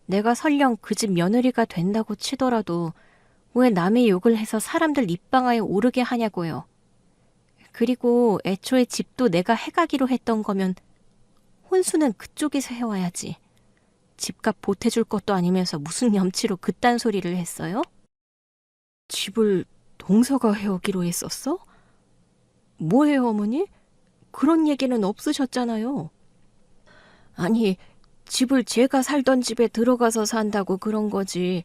S1: 내가 설령 그 집 며느리가 된다고 치더라도 왜 남의 욕을 해서 사람들 입방아에 오르게 하냐고요. 그리고 애초에 집도 내가 해가기로 했던 거면 혼수는 그쪽에서 해와야지. 집값 보태줄 것도 아니면서 무슨 염치로 그딴 소리를 했어요? 집을 동서가 해오기로 했었어? 뭐예요, 어머니? 그런 얘기는 없으셨잖아요. 아니, 집을 제가 살던 집에 들어가서 산다고 그런 거지.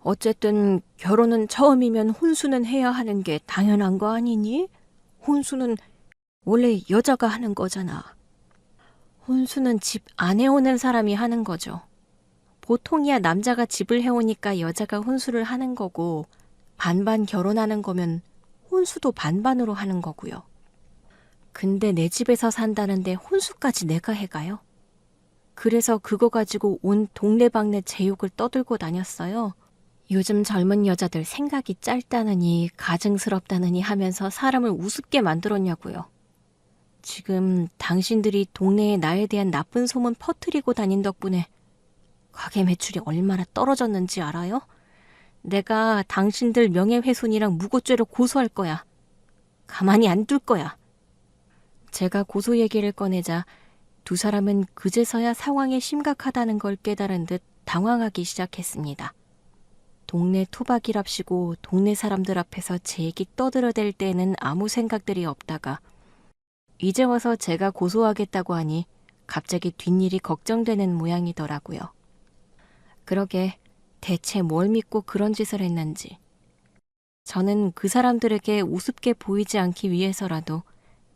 S1: 어쨌든 결혼은 처음이면 혼수는 해야 하는 게 당연한 거 아니니? 혼수는 원래 여자가 하는 거잖아. 혼수는 집 안 해오는 사람이 하는 거죠. 보통이야 남자가 집을 해오니까 여자가 혼수를 하는 거고 반반 결혼하는 거면 혼수도 반반으로 하는 거고요. 근데 내 집에서 산다는데 혼수까지 내가 해가요? 그래서 그거 가지고 온 동네방네 제 욕을 떠들고 다녔어요. 요즘 젊은 여자들 생각이 짧다느니 가증스럽다느니 하면서 사람을 우습게 만들었냐고요. 지금 당신들이 동네에 나에 대한 나쁜 소문 퍼뜨리고 다닌 덕분에 가게 매출이 얼마나 떨어졌는지 알아요? 내가 당신들 명예훼손이랑 무고죄로 고소할 거야. 가만히 안 둘 거야. 제가 고소 얘기를 꺼내자 두 사람은 그제서야 상황이 심각하다는 걸 깨달은 듯 당황하기 시작했습니다. 동네 토박이랍시고 동네 사람들 앞에서 제 얘기 떠들어댈 때에는 아무 생각들이 없다가 이제 와서 제가 고소하겠다고 하니 갑자기 뒷일이 걱정되는 모양이더라고요. 그러게 대체 뭘 믿고 그런 짓을 했는지. 저는 그 사람들에게 우습게 보이지 않기 위해서라도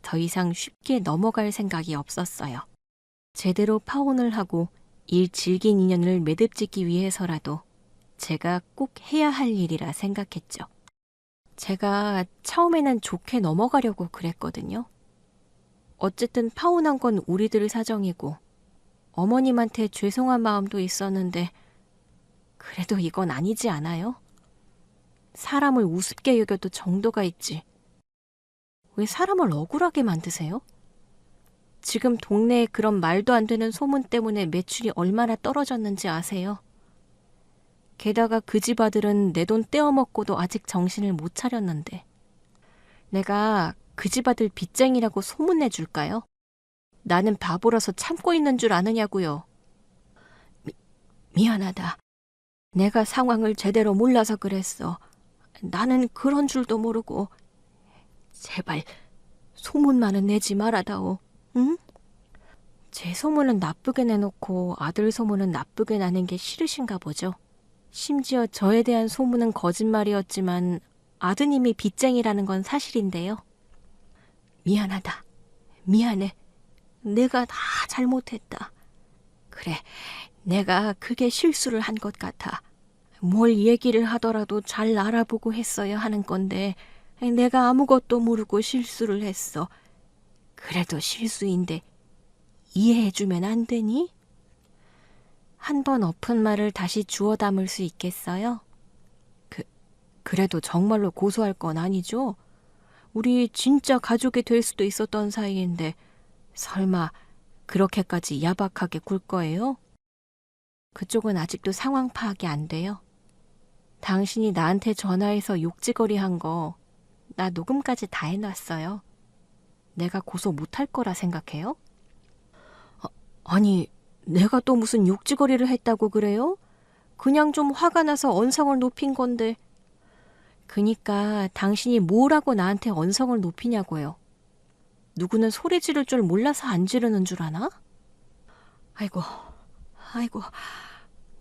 S1: 더 이상 쉽게 넘어갈 생각이 없었어요. 제대로 파혼을 하고 일 질긴 인연을 매듭짓기 위해서라도 제가 꼭 해야 할 일이라 생각했죠. 제가 처음에는 좋게 넘어가려고 그랬거든요. 어쨌든 파혼한 건 우리들 사정이고 어머님한테 죄송한 마음도 있었는데 그래도 이건 아니지 않아요? 사람을 우습게 여겨도 정도가 있지. 왜 사람을 억울하게 만드세요? 지금 동네에 그런 말도 안 되는 소문 때문에 매출이 얼마나 떨어졌는지 아세요? 게다가 그 집 아들은 내 돈 떼어먹고도 아직 정신을 못 차렸는데 내가 그 집 아들 빚쟁이라고 소문내줄까요? 나는 바보라서 참고 있는 줄 아느냐고요. 미안하다. 내가 상황을 제대로 몰라서 그랬어. 나는 그런 줄도 모르고. 제발 소문만은 내지 말아다오. 응? 제 소문은 나쁘게 내놓고 아들 소문은 나쁘게 나는 게 싫으신가 보죠. 심지어 저에 대한 소문은 거짓말이었지만 아드님이 빚쟁이라는 건 사실인데요. 미안하다. 미안해. 내가 다 잘못했다. 그래, 내가 크게 실수를 한 것 같아. 뭘 얘기를 하더라도 잘 알아보고 했어야 하는 건데 내가 아무것도 모르고 실수를 했어. 그래도 실수인데 이해해주면 안 되니? 한 번 엎은 말을 다시 주워 담을 수 있겠어요? 그래도 정말로 고소할 건 아니죠? 우리 진짜 가족이 될 수도 있었던 사이인데 설마 그렇게까지 야박하게 굴 거예요? 그쪽은 아직도 상황 파악이 안 돼요. 당신이 나한테 전화해서 욕지거리 한 거 나 녹음까지 다 해놨어요. 내가 고소 못할 거라 생각해요? 아니, 내가 또 무슨 욕지거리를 했다고 그래요? 그냥 좀 화가 나서 언성을 높인 건데. 그니까 당신이 뭐라고 나한테 언성을 높이냐고요. 누구는 소리 지를 줄 몰라서 안 지르는 줄 아나? 아이고,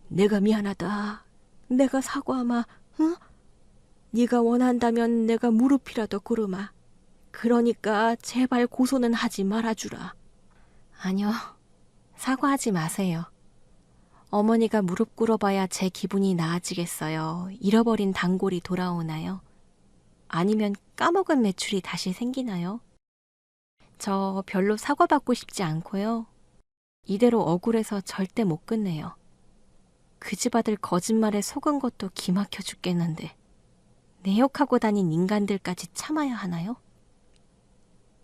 S1: 내가 미안하다. 내가 사과하마, 응? 네가 원한다면 내가 무릎이라도 꿇으마. 그러니까 제발 고소는 하지 말아주라. 아니요, 사과하지 마세요. 어머니가 무릎 꿇어봐야 제 기분이 나아지겠어요. 잃어버린 단골이 돌아오나요? 아니면 까먹은 매출이 다시 생기나요? 저 별로 사과받고 싶지 않고요. 이대로 억울해서 절대 못 끝내요. 그 집 아들 거짓말에 속은 것도 기막혀 죽겠는데 내 욕하고 다닌 인간들까지 참아야 하나요?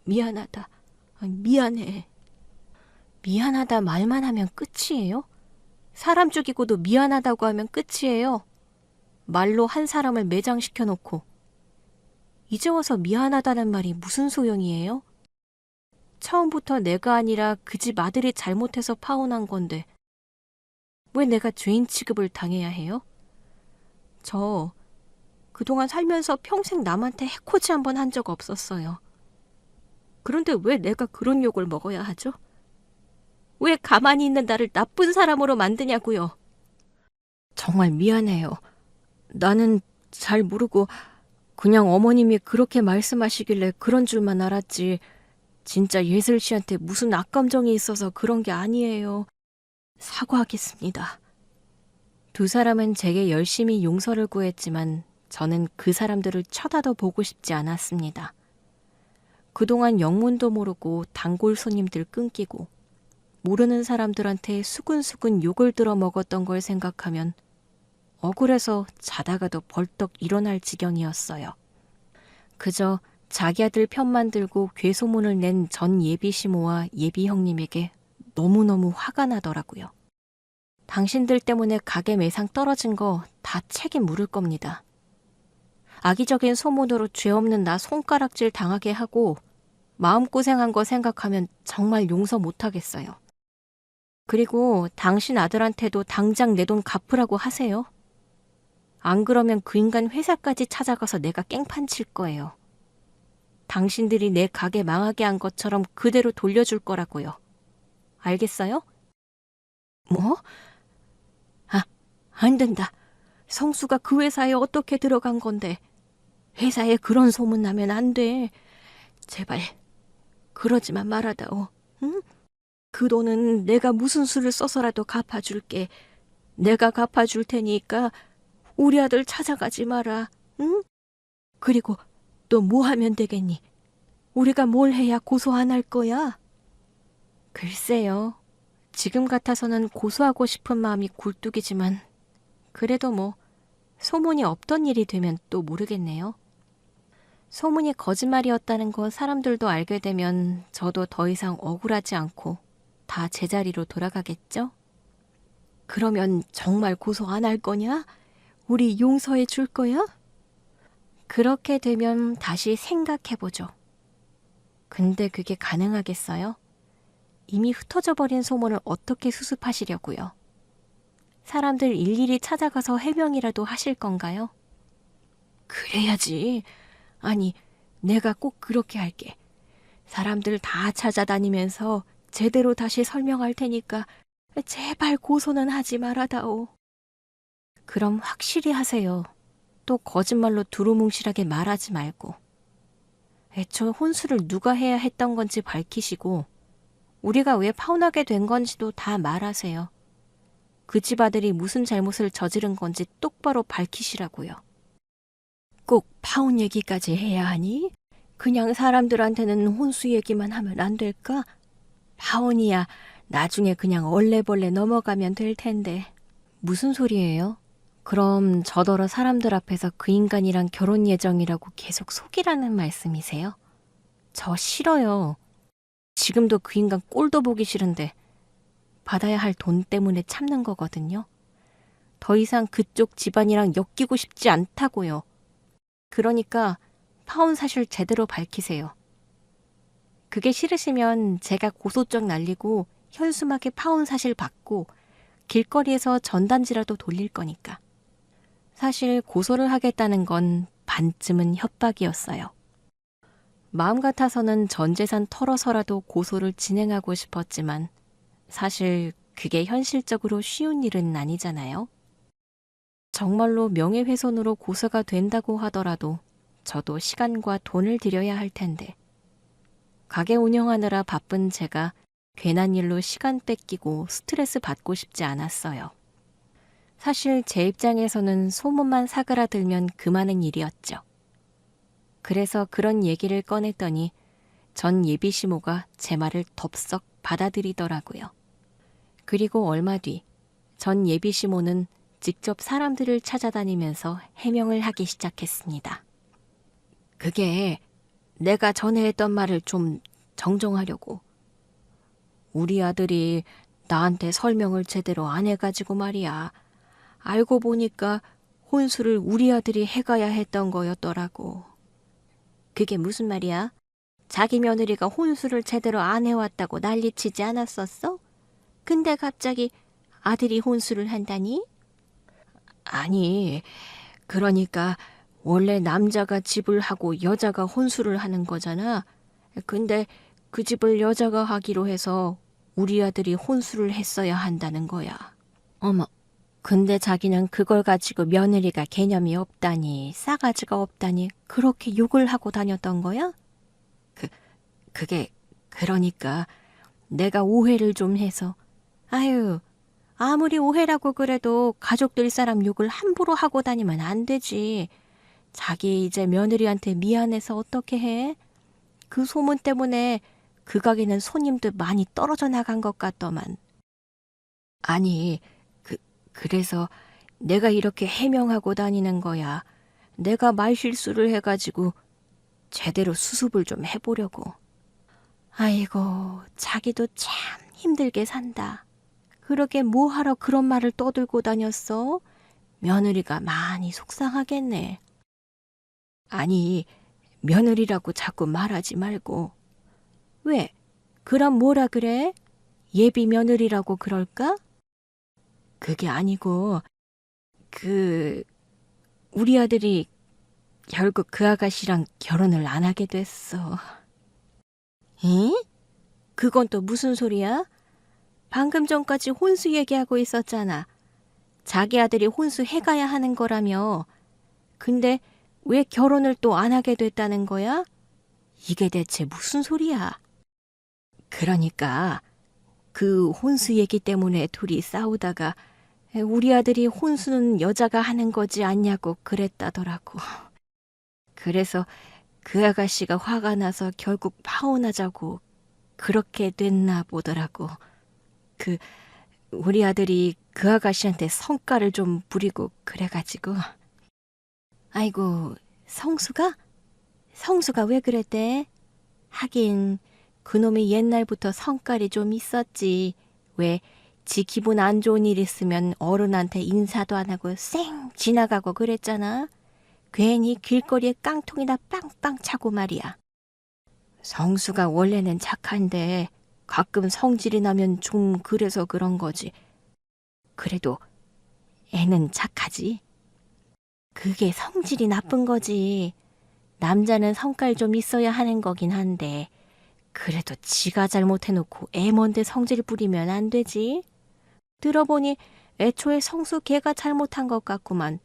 S1: 미안하다. 미안해. 미안하다 말만 하면 끝이에요? 사람 죽이고도 미안하다고 하면 끝이에요. 말로 한 사람을 매장시켜 놓고 이제 와서 미안하다는 말이 무슨 소용이에요? 처음부터 내가 아니라 그 집 아들이 잘못해서 파혼한 건데 왜 내가 죄인 취급을 당해야 해요? 저 그동안 살면서 평생 남한테 해코지 한 번 한 적 없었어요. 그런데 왜 내가 그런 욕을 먹어야 하죠? 왜 가만히 있는 나를 나쁜 사람으로 만드냐고요. 정말 미안해요. 나는 잘 모르고 그냥 어머님이 그렇게 말씀하시길래 그런 줄만 알았지. 진짜 예슬 씨한테 무슨 악감정이 있어서 그런 게 아니에요. 사과하겠습니다. 두 사람은 제게 열심히 용서를 구했지만 저는 그 사람들을 쳐다도 보고 싶지 않았습니다. 그동안 영문도 모르고 단골 손님들 끊기고 모르는 사람들한테 수근수근 욕을 들어 먹었던 걸 생각하면 억울해서 자다가도 벌떡 일어날 지경이었어요. 그저 자기 아들 편만 들고 괴소문을 낸 전 예비 시모와 예비 형님에게 너무너무 화가 나더라고요. 당신들 때문에 가게 매상 떨어진 거 다 책임 물을 겁니다. 악의적인 소문으로 죄 없는 나 손가락질 당하게 하고 마음고생한 거 생각하면 정말 용서 못하겠어요. 그리고 당신 아들한테도 당장 내 돈 갚으라고 하세요. 안 그러면 그 인간 회사까지 찾아가서 내가 깽판 칠 거예요. 당신들이 내 가게 망하게 한 것처럼 그대로 돌려줄 거라고요. 알겠어요? 뭐? 아, 안 된다. 성수가 그 회사에 어떻게 들어간 건데. 회사에 그런 소문 나면 안 돼. 제발 그러지만 말아다오. 응? 그 돈은 내가 무슨 수를 써서라도 갚아줄게. 내가 갚아줄 테니까 우리 아들 찾아가지 마라. 응? 그리고 또 뭐 하면 되겠니? 우리가 뭘 해야 고소 안 할 거야? 글쎄요. 지금 같아서는 고소하고 싶은 마음이 굴뚝이지만 그래도 뭐 소문이 없던 일이 되면 또 모르겠네요. 소문이 거짓말이었다는 거 사람들도 알게 되면 저도 더 이상 억울하지 않고 다 제자리로 돌아가겠죠? 그러면 정말 고소 안 할 거냐? 우리 용서해 줄 거야? 그렇게 되면 다시 생각해보죠. 근데 그게 가능하겠어요? 이미 흩어져 버린 소문을 어떻게 수습하시려고요? 사람들 일일이 찾아가서 해명이라도 하실 건가요? 그래야지. 아니, 내가 꼭 그렇게 할게. 사람들 다 찾아다니면서 제대로 다시 설명할 테니까 제발 고소는 하지 말아다오. 그럼 확실히 하세요. 또 거짓말로 두루뭉실하게 말하지 말고. 애초에 혼수를 누가 해야 했던 건지 밝히시고 우리가 왜 파혼하게 된 건지도 다 말하세요. 그 집 아들이 무슨 잘못을 저지른 건지 똑바로 밝히시라고요. 꼭 파혼 얘기까지 해야 하니? 그냥 사람들한테는 혼수 얘기만 하면 안 될까? 파혼이야 나중에 그냥 얼레벌레 넘어가면 될 텐데. 무슨 소리예요? 그럼 저더러 사람들 앞에서 그 인간이랑 결혼 예정이라고 계속 속이라는 말씀이세요? 저 싫어요. 지금도 그 인간 꼴도 보기 싫은데 받아야 할 돈 때문에 참는 거거든요. 더 이상 그쪽 집안이랑 엮이고 싶지 않다고요. 그러니까 파혼 사실 제대로 밝히세요. 그게 싫으시면 제가 고소장 날리고 현수막에 파혼 사실 받고 길거리에서 전단지라도 돌릴 거니까. 사실 고소를 하겠다는 건 반쯤은 협박이었어요. 마음 같아서는 전 재산 털어서라도 고소를 진행하고 싶었지만 사실 그게 현실적으로 쉬운 일은 아니잖아요. 정말로 명예훼손으로 고소가 된다고 하더라도 저도 시간과 돈을 들여야 할 텐데 가게 운영하느라 바쁜 제가 괜한 일로 시간 뺏기고 스트레스 받고 싶지 않았어요. 사실 제 입장에서는 소문만 사그라들면 그만한 일이었죠. 그래서 그런 얘기를 꺼냈더니 전 예비시모가 제 말을 덥석 받아들이더라고요. 그리고 얼마 뒤 전 예비시모는 직접 사람들을 찾아다니면서 해명을 하기 시작했습니다. 그게 내가 전에 했던 말을 좀 정정하려고. 우리 아들이 나한테 설명을 제대로 안 해가지고 말이야. 알고 보니까 혼수를 우리 아들이 해가야 했던 거였더라고. 그게 무슨 말이야? 자기 며느리가 혼수를 제대로 안 해왔다고 난리치지 않았었어? 근데 갑자기 아들이 혼수를 한다니? 아니, 그러니까 원래 남자가 집을 하고 여자가 혼수를 하는 거잖아. 근데 그 집을 여자가 하기로 해서 우리 아들이 혼수를 했어야 한다는 거야. 어머, 근데 자기는 그걸 가지고 며느리가 개념이 없다니, 싸가지가 없다니 그렇게 욕을 하고 다녔던 거야? 그게 그러니까 내가 오해를 좀 해서. 아유, 아무리 오해라고 그래도 가족들 사람 욕을 함부로 하고 다니면 안 되지. 자기 이제 며느리한테 미안해서 어떻게 해? 그 소문 때문에 그 가게는 손님도 많이 떨어져 나간 것 같더만. 아니, 그래서 내가 이렇게 해명하고 다니는 거야. 내가 말실수를 해가지고 제대로 수습을 좀 해보려고. 아이고, 자기도 참 힘들게 산다. 그러게 뭐하러 그런 말을 떠들고 다녔어? 며느리가 많이 속상하겠네. 아니, 며느리라고 자꾸 말하지 말고. 왜? 그럼 뭐라 그래? 예비 며느리라고 그럴까? 그게 아니고, 그, 우리 아들이 결국 그 아가씨랑 결혼을 안 하게 됐어. 응? 그건 또 무슨 소리야? 방금 전까지 혼수 얘기하고 있었잖아. 자기 아들이 혼수 해가야 하는 거라며. 근데 왜 결혼을 또 안 하게 됐다는 거야? 이게 대체 무슨 소리야? 그러니까 그 혼수 얘기 때문에 둘이 싸우다가 우리 아들이 혼수는 여자가 하는 거지 않냐고 그랬다더라고. 그래서 그 아가씨가 화가 나서 결국 파혼하자고 그렇게 됐나 보더라고. 우리 아들이 그 아가씨한테 성깔을 좀 부리고 그래가지고. 아이고, 성수가? 성수가 왜 그랬대? 하긴 그놈이 옛날부터 성깔이 좀 있었지. 왜 지 기분 안 좋은 일 있으면 어른한테 인사도 안 하고 쌩 지나가고 그랬잖아. 괜히 길거리에 깡통이나 빵빵 차고 말이야. 성수가 원래는 착한데 가끔 성질이 나면 좀 그래서 그런 거지. 그래도 애는 착하지. 그게 성질이 나쁜 거지. 남자는 성깔 좀 있어야 하는 거긴 한데 그래도 지가 잘못해놓고 애 뭔데 성질 부리면 안 되지. 들어보니 애초에 성수 걔가 잘못한 것 같구만.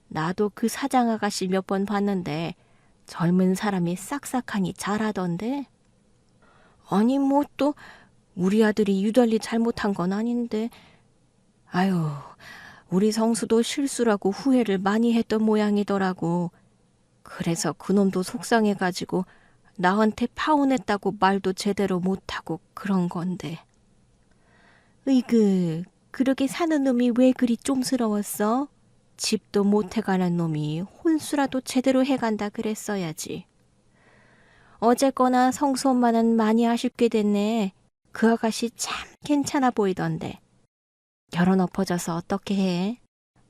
S1: 나도 그 사장 아가씨 몇 번 봤는데 젊은 사람이 싹싹하니 잘하던데. 아니 뭐 또 우리 아들이 유달리 잘못한 건 아닌데. 아유, 우리 성수도 실수라고 후회를 많이 했던 모양이더라고. 그래서 그놈도 속상해가지고 나한테 파혼했다고 말도 제대로 못하고 그런 건데. 으이그, 그러게 사는 놈이 왜 그리 쫌스러웠어? 집도 못 해가는 놈이 혼수라도 제대로 해간다 그랬어야지. 어쨌거나 성수 엄마는 많이 아쉽게 됐네. 그 아가씨 참 괜찮아 보이던데. 결혼 엎어져서 어떻게 해?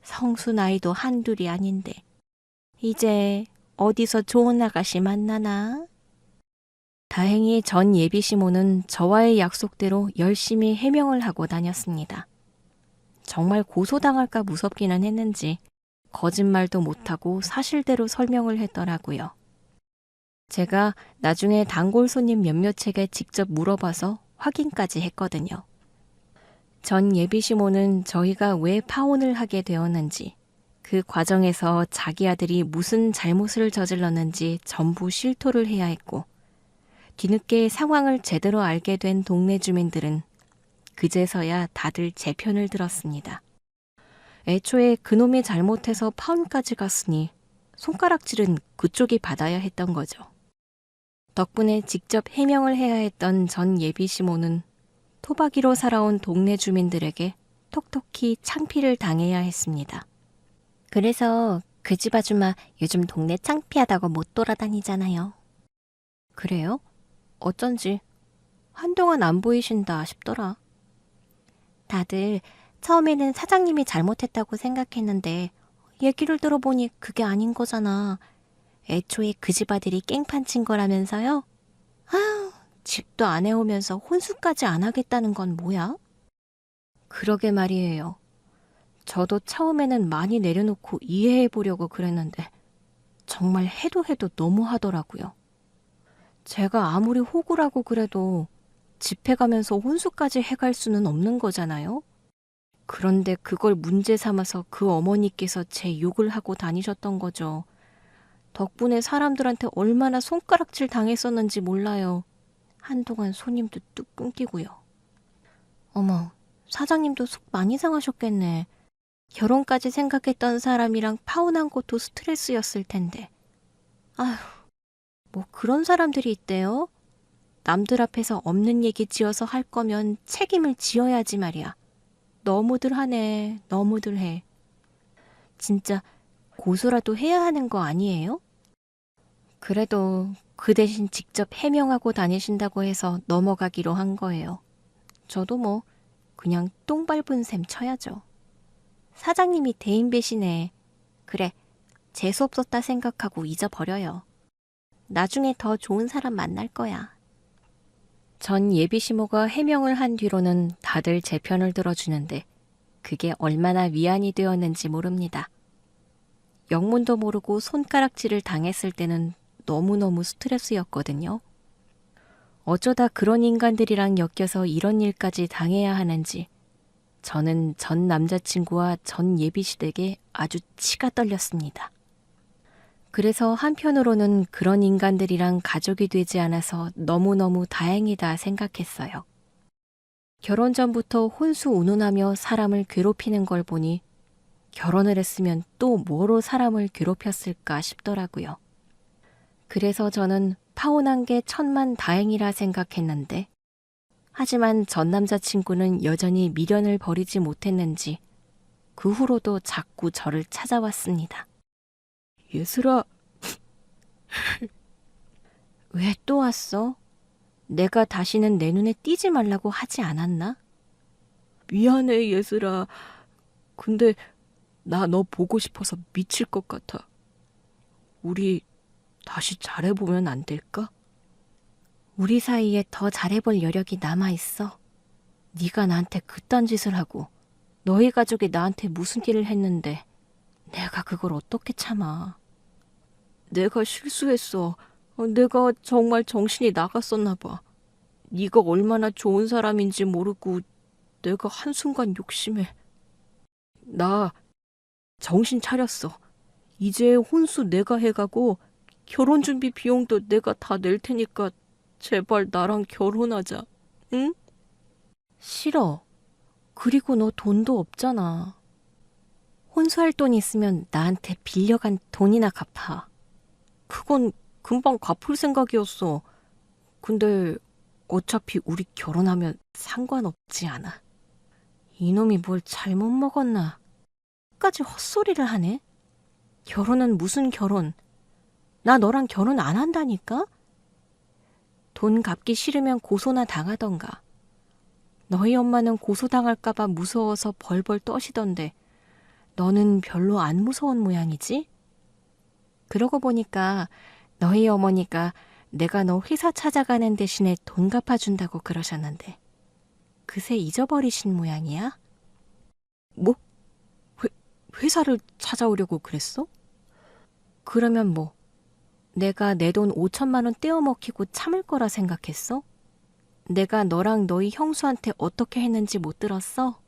S1: 성수 나이도 한둘이 아닌데. 이제 어디서 좋은 아가씨 만나나? 다행히 전 예비 시모는 저와의 약속대로 열심히 해명을 하고 다녔습니다. 정말 고소당할까 무섭기는 했는지 거짓말도 못하고 사실대로 설명을 했더라고요. 제가 나중에 단골 손님 몇몇에게 직접 물어봐서 확인까지 했거든요. 전 예비 시모는 저희가 왜 파혼을 하게 되었는지, 그 과정에서 자기 아들이 무슨 잘못을 저질렀는지 전부 실토를 해야 했고, 뒤늦게 상황을 제대로 알게 된 동네 주민들은 그제서야 다들 제 편을 들었습니다. 애초에 그놈이 잘못해서 파혼까지 갔으니 손가락질은 그쪽이 받아야 했던 거죠. 덕분에 직접 해명을 해야 했던 전 예비 시모는 토박이로 살아온 동네 주민들에게 톡톡히 창피를 당해야 했습니다. 그래서 그 집 아줌마 요즘 동네 창피하다고 못 돌아다니잖아요. 그래요? 어쩐지 한동안 안 보이신다 싶더라. 다들 처음에는 사장님이 잘못했다고 생각했는데 얘기를 들어보니 그게 아닌 거잖아. 애초에 그 집 아들이 깽판 친 거라면서요? 아우, 집도 안 해오면서 혼수까지 안 하겠다는 건 뭐야? 그러게 말이에요. 저도 처음에는 많이 내려놓고 이해해 보려고 그랬는데 정말 해도 너무 하더라고요. 제가 아무리 호구라고 그래도 집해 가면서 혼수까지 해갈 수는 없는 거잖아요. 그런데 그걸 문제 삼아서 그 어머니께서 제 욕을 하고 다니셨던 거죠. 덕분에 사람들한테 얼마나 손가락질 당했었는지 몰라요. 한동안 손님도 뚝 끊기고요. 어머, 사장님도 속 많이 상하셨겠네. 결혼까지 생각했던 사람이랑 파혼한 것도 스트레스였을 텐데. 아휴, 뭐 그런 사람들이 있대요. 남들 앞에서 없는 얘기 지어서 할 거면 책임을 지어야지 말이야. 너무들 하네, 너무들 해. 진짜 고소라도 해야 하는 거 아니에요? 그래도 그 대신 직접 해명하고 다니신다고 해서 넘어가기로 한 거예요. 저도 뭐 그냥 똥 밟은 셈 쳐야죠. 사장님이 대인 배신해. 그래, 재수없었다 생각하고 잊어버려요. 나중에 더 좋은 사람 만날 거야. 전 예비 시모가 해명을 한 뒤로는 다들 제 편을 들어주는데 그게 얼마나 위안이 되었는지 모릅니다. 영문도 모르고 손가락질을 당했을 때는 너무너무 스트레스였거든요. 어쩌다 그런 인간들이랑 엮여서 이런 일까지 당해야 하는지 저는 전 남자친구와 전 예비시댁에 아주 치가 떨렸습니다. 그래서 한편으로는 그런 인간들이랑 가족이 되지 않아서 너무너무 다행이다 생각했어요. 결혼 전부터 혼수 운운하며 사람을 괴롭히는 걸 보니 결혼을 했으면 또 뭐로 사람을 괴롭혔을까 싶더라고요. 그래서 저는 파혼한 게 천만 다행이라 생각했는데 하지만 전 남자친구는 여전히 미련을 버리지 못했는지 그 후로도 자꾸 저를 찾아왔습니다. 예슬아, 왜 또 왔어? 내가 다시는 내 눈에 띄지 말라고 하지 않았나? 미안해, 예슬아. 근데 나 너 보고 싶어서 미칠 것 같아. 우리 다시 잘해보면 안 될까? 우리 사이에 더 잘해볼 여력이 남아있어. 네가 나한테 그딴 짓을 하고 너희 가족이 나한테 무슨 일을 했는데 내가 그걸 어떻게 참아. 내가 실수했어. 내가 정말 정신이 나갔었나 봐. 네가 얼마나 좋은 사람인지 모르고 내가 한순간 욕심에. 나 정신 차렸어. 이제 혼수 내가 해가고 결혼 준비 비용도 내가 다 낼 테니까 제발 나랑 결혼하자. 응? 싫어. 그리고 너 돈도 없잖아. 혼수할 돈 있으면 나한테 빌려간 돈이나 갚아. 그건 금방 갚을 생각이었어. 근데 어차피 우리 결혼하면 상관없지 않아. 이놈이 뭘 잘못 먹었나. 끝까지 헛소리를 하네. 결혼은 무슨 결혼. 나 너랑 결혼 안 한다니까? 돈 갚기 싫으면 고소나 당하던가. 너희 엄마는 고소당할까봐 무서워서 벌벌 떠시던데 너는 별로 안 무서운 모양이지? 그러고 보니까 너희 어머니가 내가 너 회사 찾아가는 대신에 돈 갚아준다고 그러셨는데 그새 잊어버리신 모양이야? 뭐? 회사를 찾아오려고 그랬어? 그러면 뭐 내가 내 돈 5천만 원 떼어먹히고 참을 거라 생각했어? 내가 너랑 너희 형수한테 어떻게 했는지 못 들었어?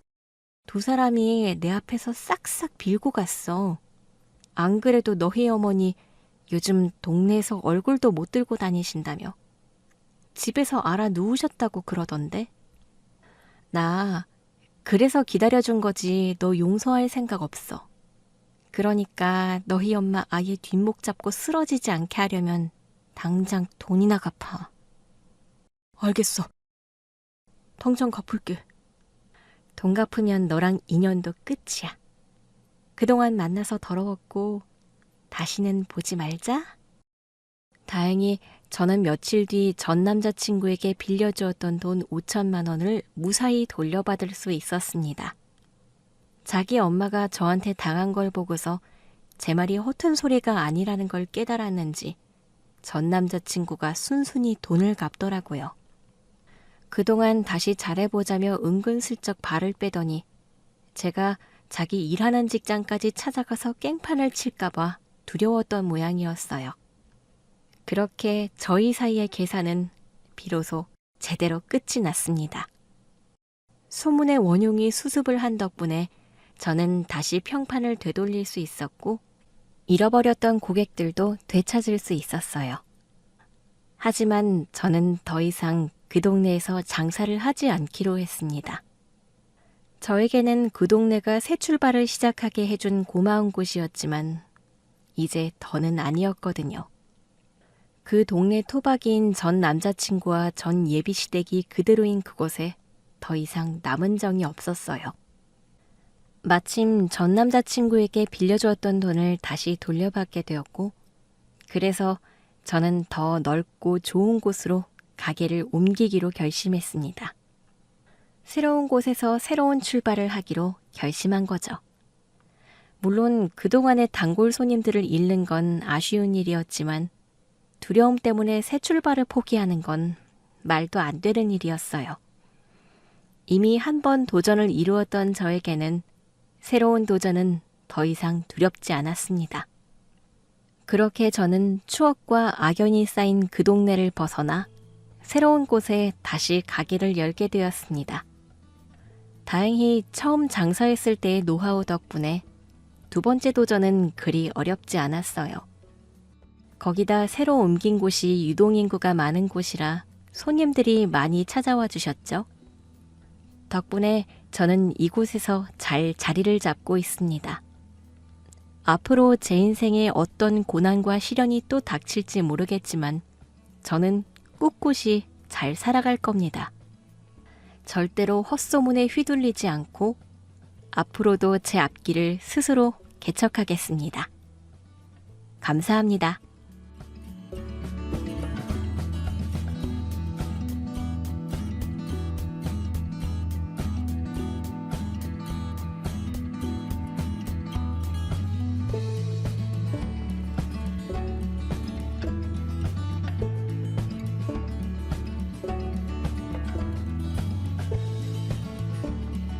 S1: 두 사람이 내 앞에서 싹싹 빌고 갔어. 안 그래도 너희 어머니 요즘 동네에서 얼굴도 못 들고 다니신다며. 집에서 알아 누우셨다고 그러던데. 나 그래서 기다려준 거지 너 용서할 생각 없어. 그러니까 너희 엄마 아예 뒷목 잡고 쓰러지지 않게 하려면 당장 돈이나 갚아. 알겠어. 당장 갚을게. 돈 갚으면 너랑 인연도 끝이야. 그동안 만나서 더러웠고 다시는 보지 말자. 다행히 저는 며칠 뒤 전 남자친구에게 빌려주었던 돈 5천만 원을 무사히 돌려받을 수 있었습니다. 자기 엄마가 저한테 당한 걸 보고서 제 말이 허튼 소리가 아니라는 걸 깨달았는지 전 남자친구가 순순히 돈을 갚더라고요. 그동안 다시 잘해보자며 은근슬쩍 발을 빼더니 제가 자기 일하는 직장까지 찾아가서 깽판을 칠까봐 두려웠던 모양이었어요. 그렇게 저희 사이의 계산은 비로소 제대로 끝이 났습니다. 소문의 원흉이 수습을 한 덕분에 저는 다시 평판을 되돌릴 수 있었고 잃어버렸던 고객들도 되찾을 수 있었어요. 하지만 저는 더 이상 그 동네에서 장사를 하지 않기로 했습니다. 저에게는 그 동네가 새 출발을 시작하게 해준 고마운 곳이었지만 이제 더는 아니었거든요. 그 동네 토박이인 전 남자친구와 전 예비시댁이 그대로인 그곳에 더 이상 남은 정이 없었어요. 마침 전 남자친구에게 빌려주었던 돈을 다시 돌려받게 되었고 그래서 저는 더 넓고 좋은 곳으로 가게를 옮기기로 결심했습니다. 새로운 곳에서 새로운 출발을 하기로 결심한 거죠. 물론 그동안의 단골 손님들을 잃는 건 아쉬운 일이었지만 두려움 때문에 새 출발을 포기하는 건 말도 안 되는 일이었어요. 이미 한 번 도전을 이루었던 저에게는 새로운 도전은 더 이상 두렵지 않았습니다. 그렇게 저는 추억과 악연이 쌓인 그 동네를 벗어나 새로운 곳에 다시 가게를 열게 되었습니다. 다행히 처음 장사했을 때의 노하우 덕분에 두 번째 도전은 그리 어렵지 않았어요. 거기다 새로 옮긴 곳이 유동인구가 많은 곳이라 손님들이 많이 찾아와 주셨죠. 덕분에 저는 이곳에서 잘 자리를 잡고 있습니다. 앞으로 제 인생에 어떤 고난과 시련이 또 닥칠지 모르겠지만 저는 꿋꿋이 잘 살아갈 겁니다. 절대로 헛소문에 휘둘리지 않고 앞으로도 제 앞길을 스스로 개척하겠습니다. 감사합니다.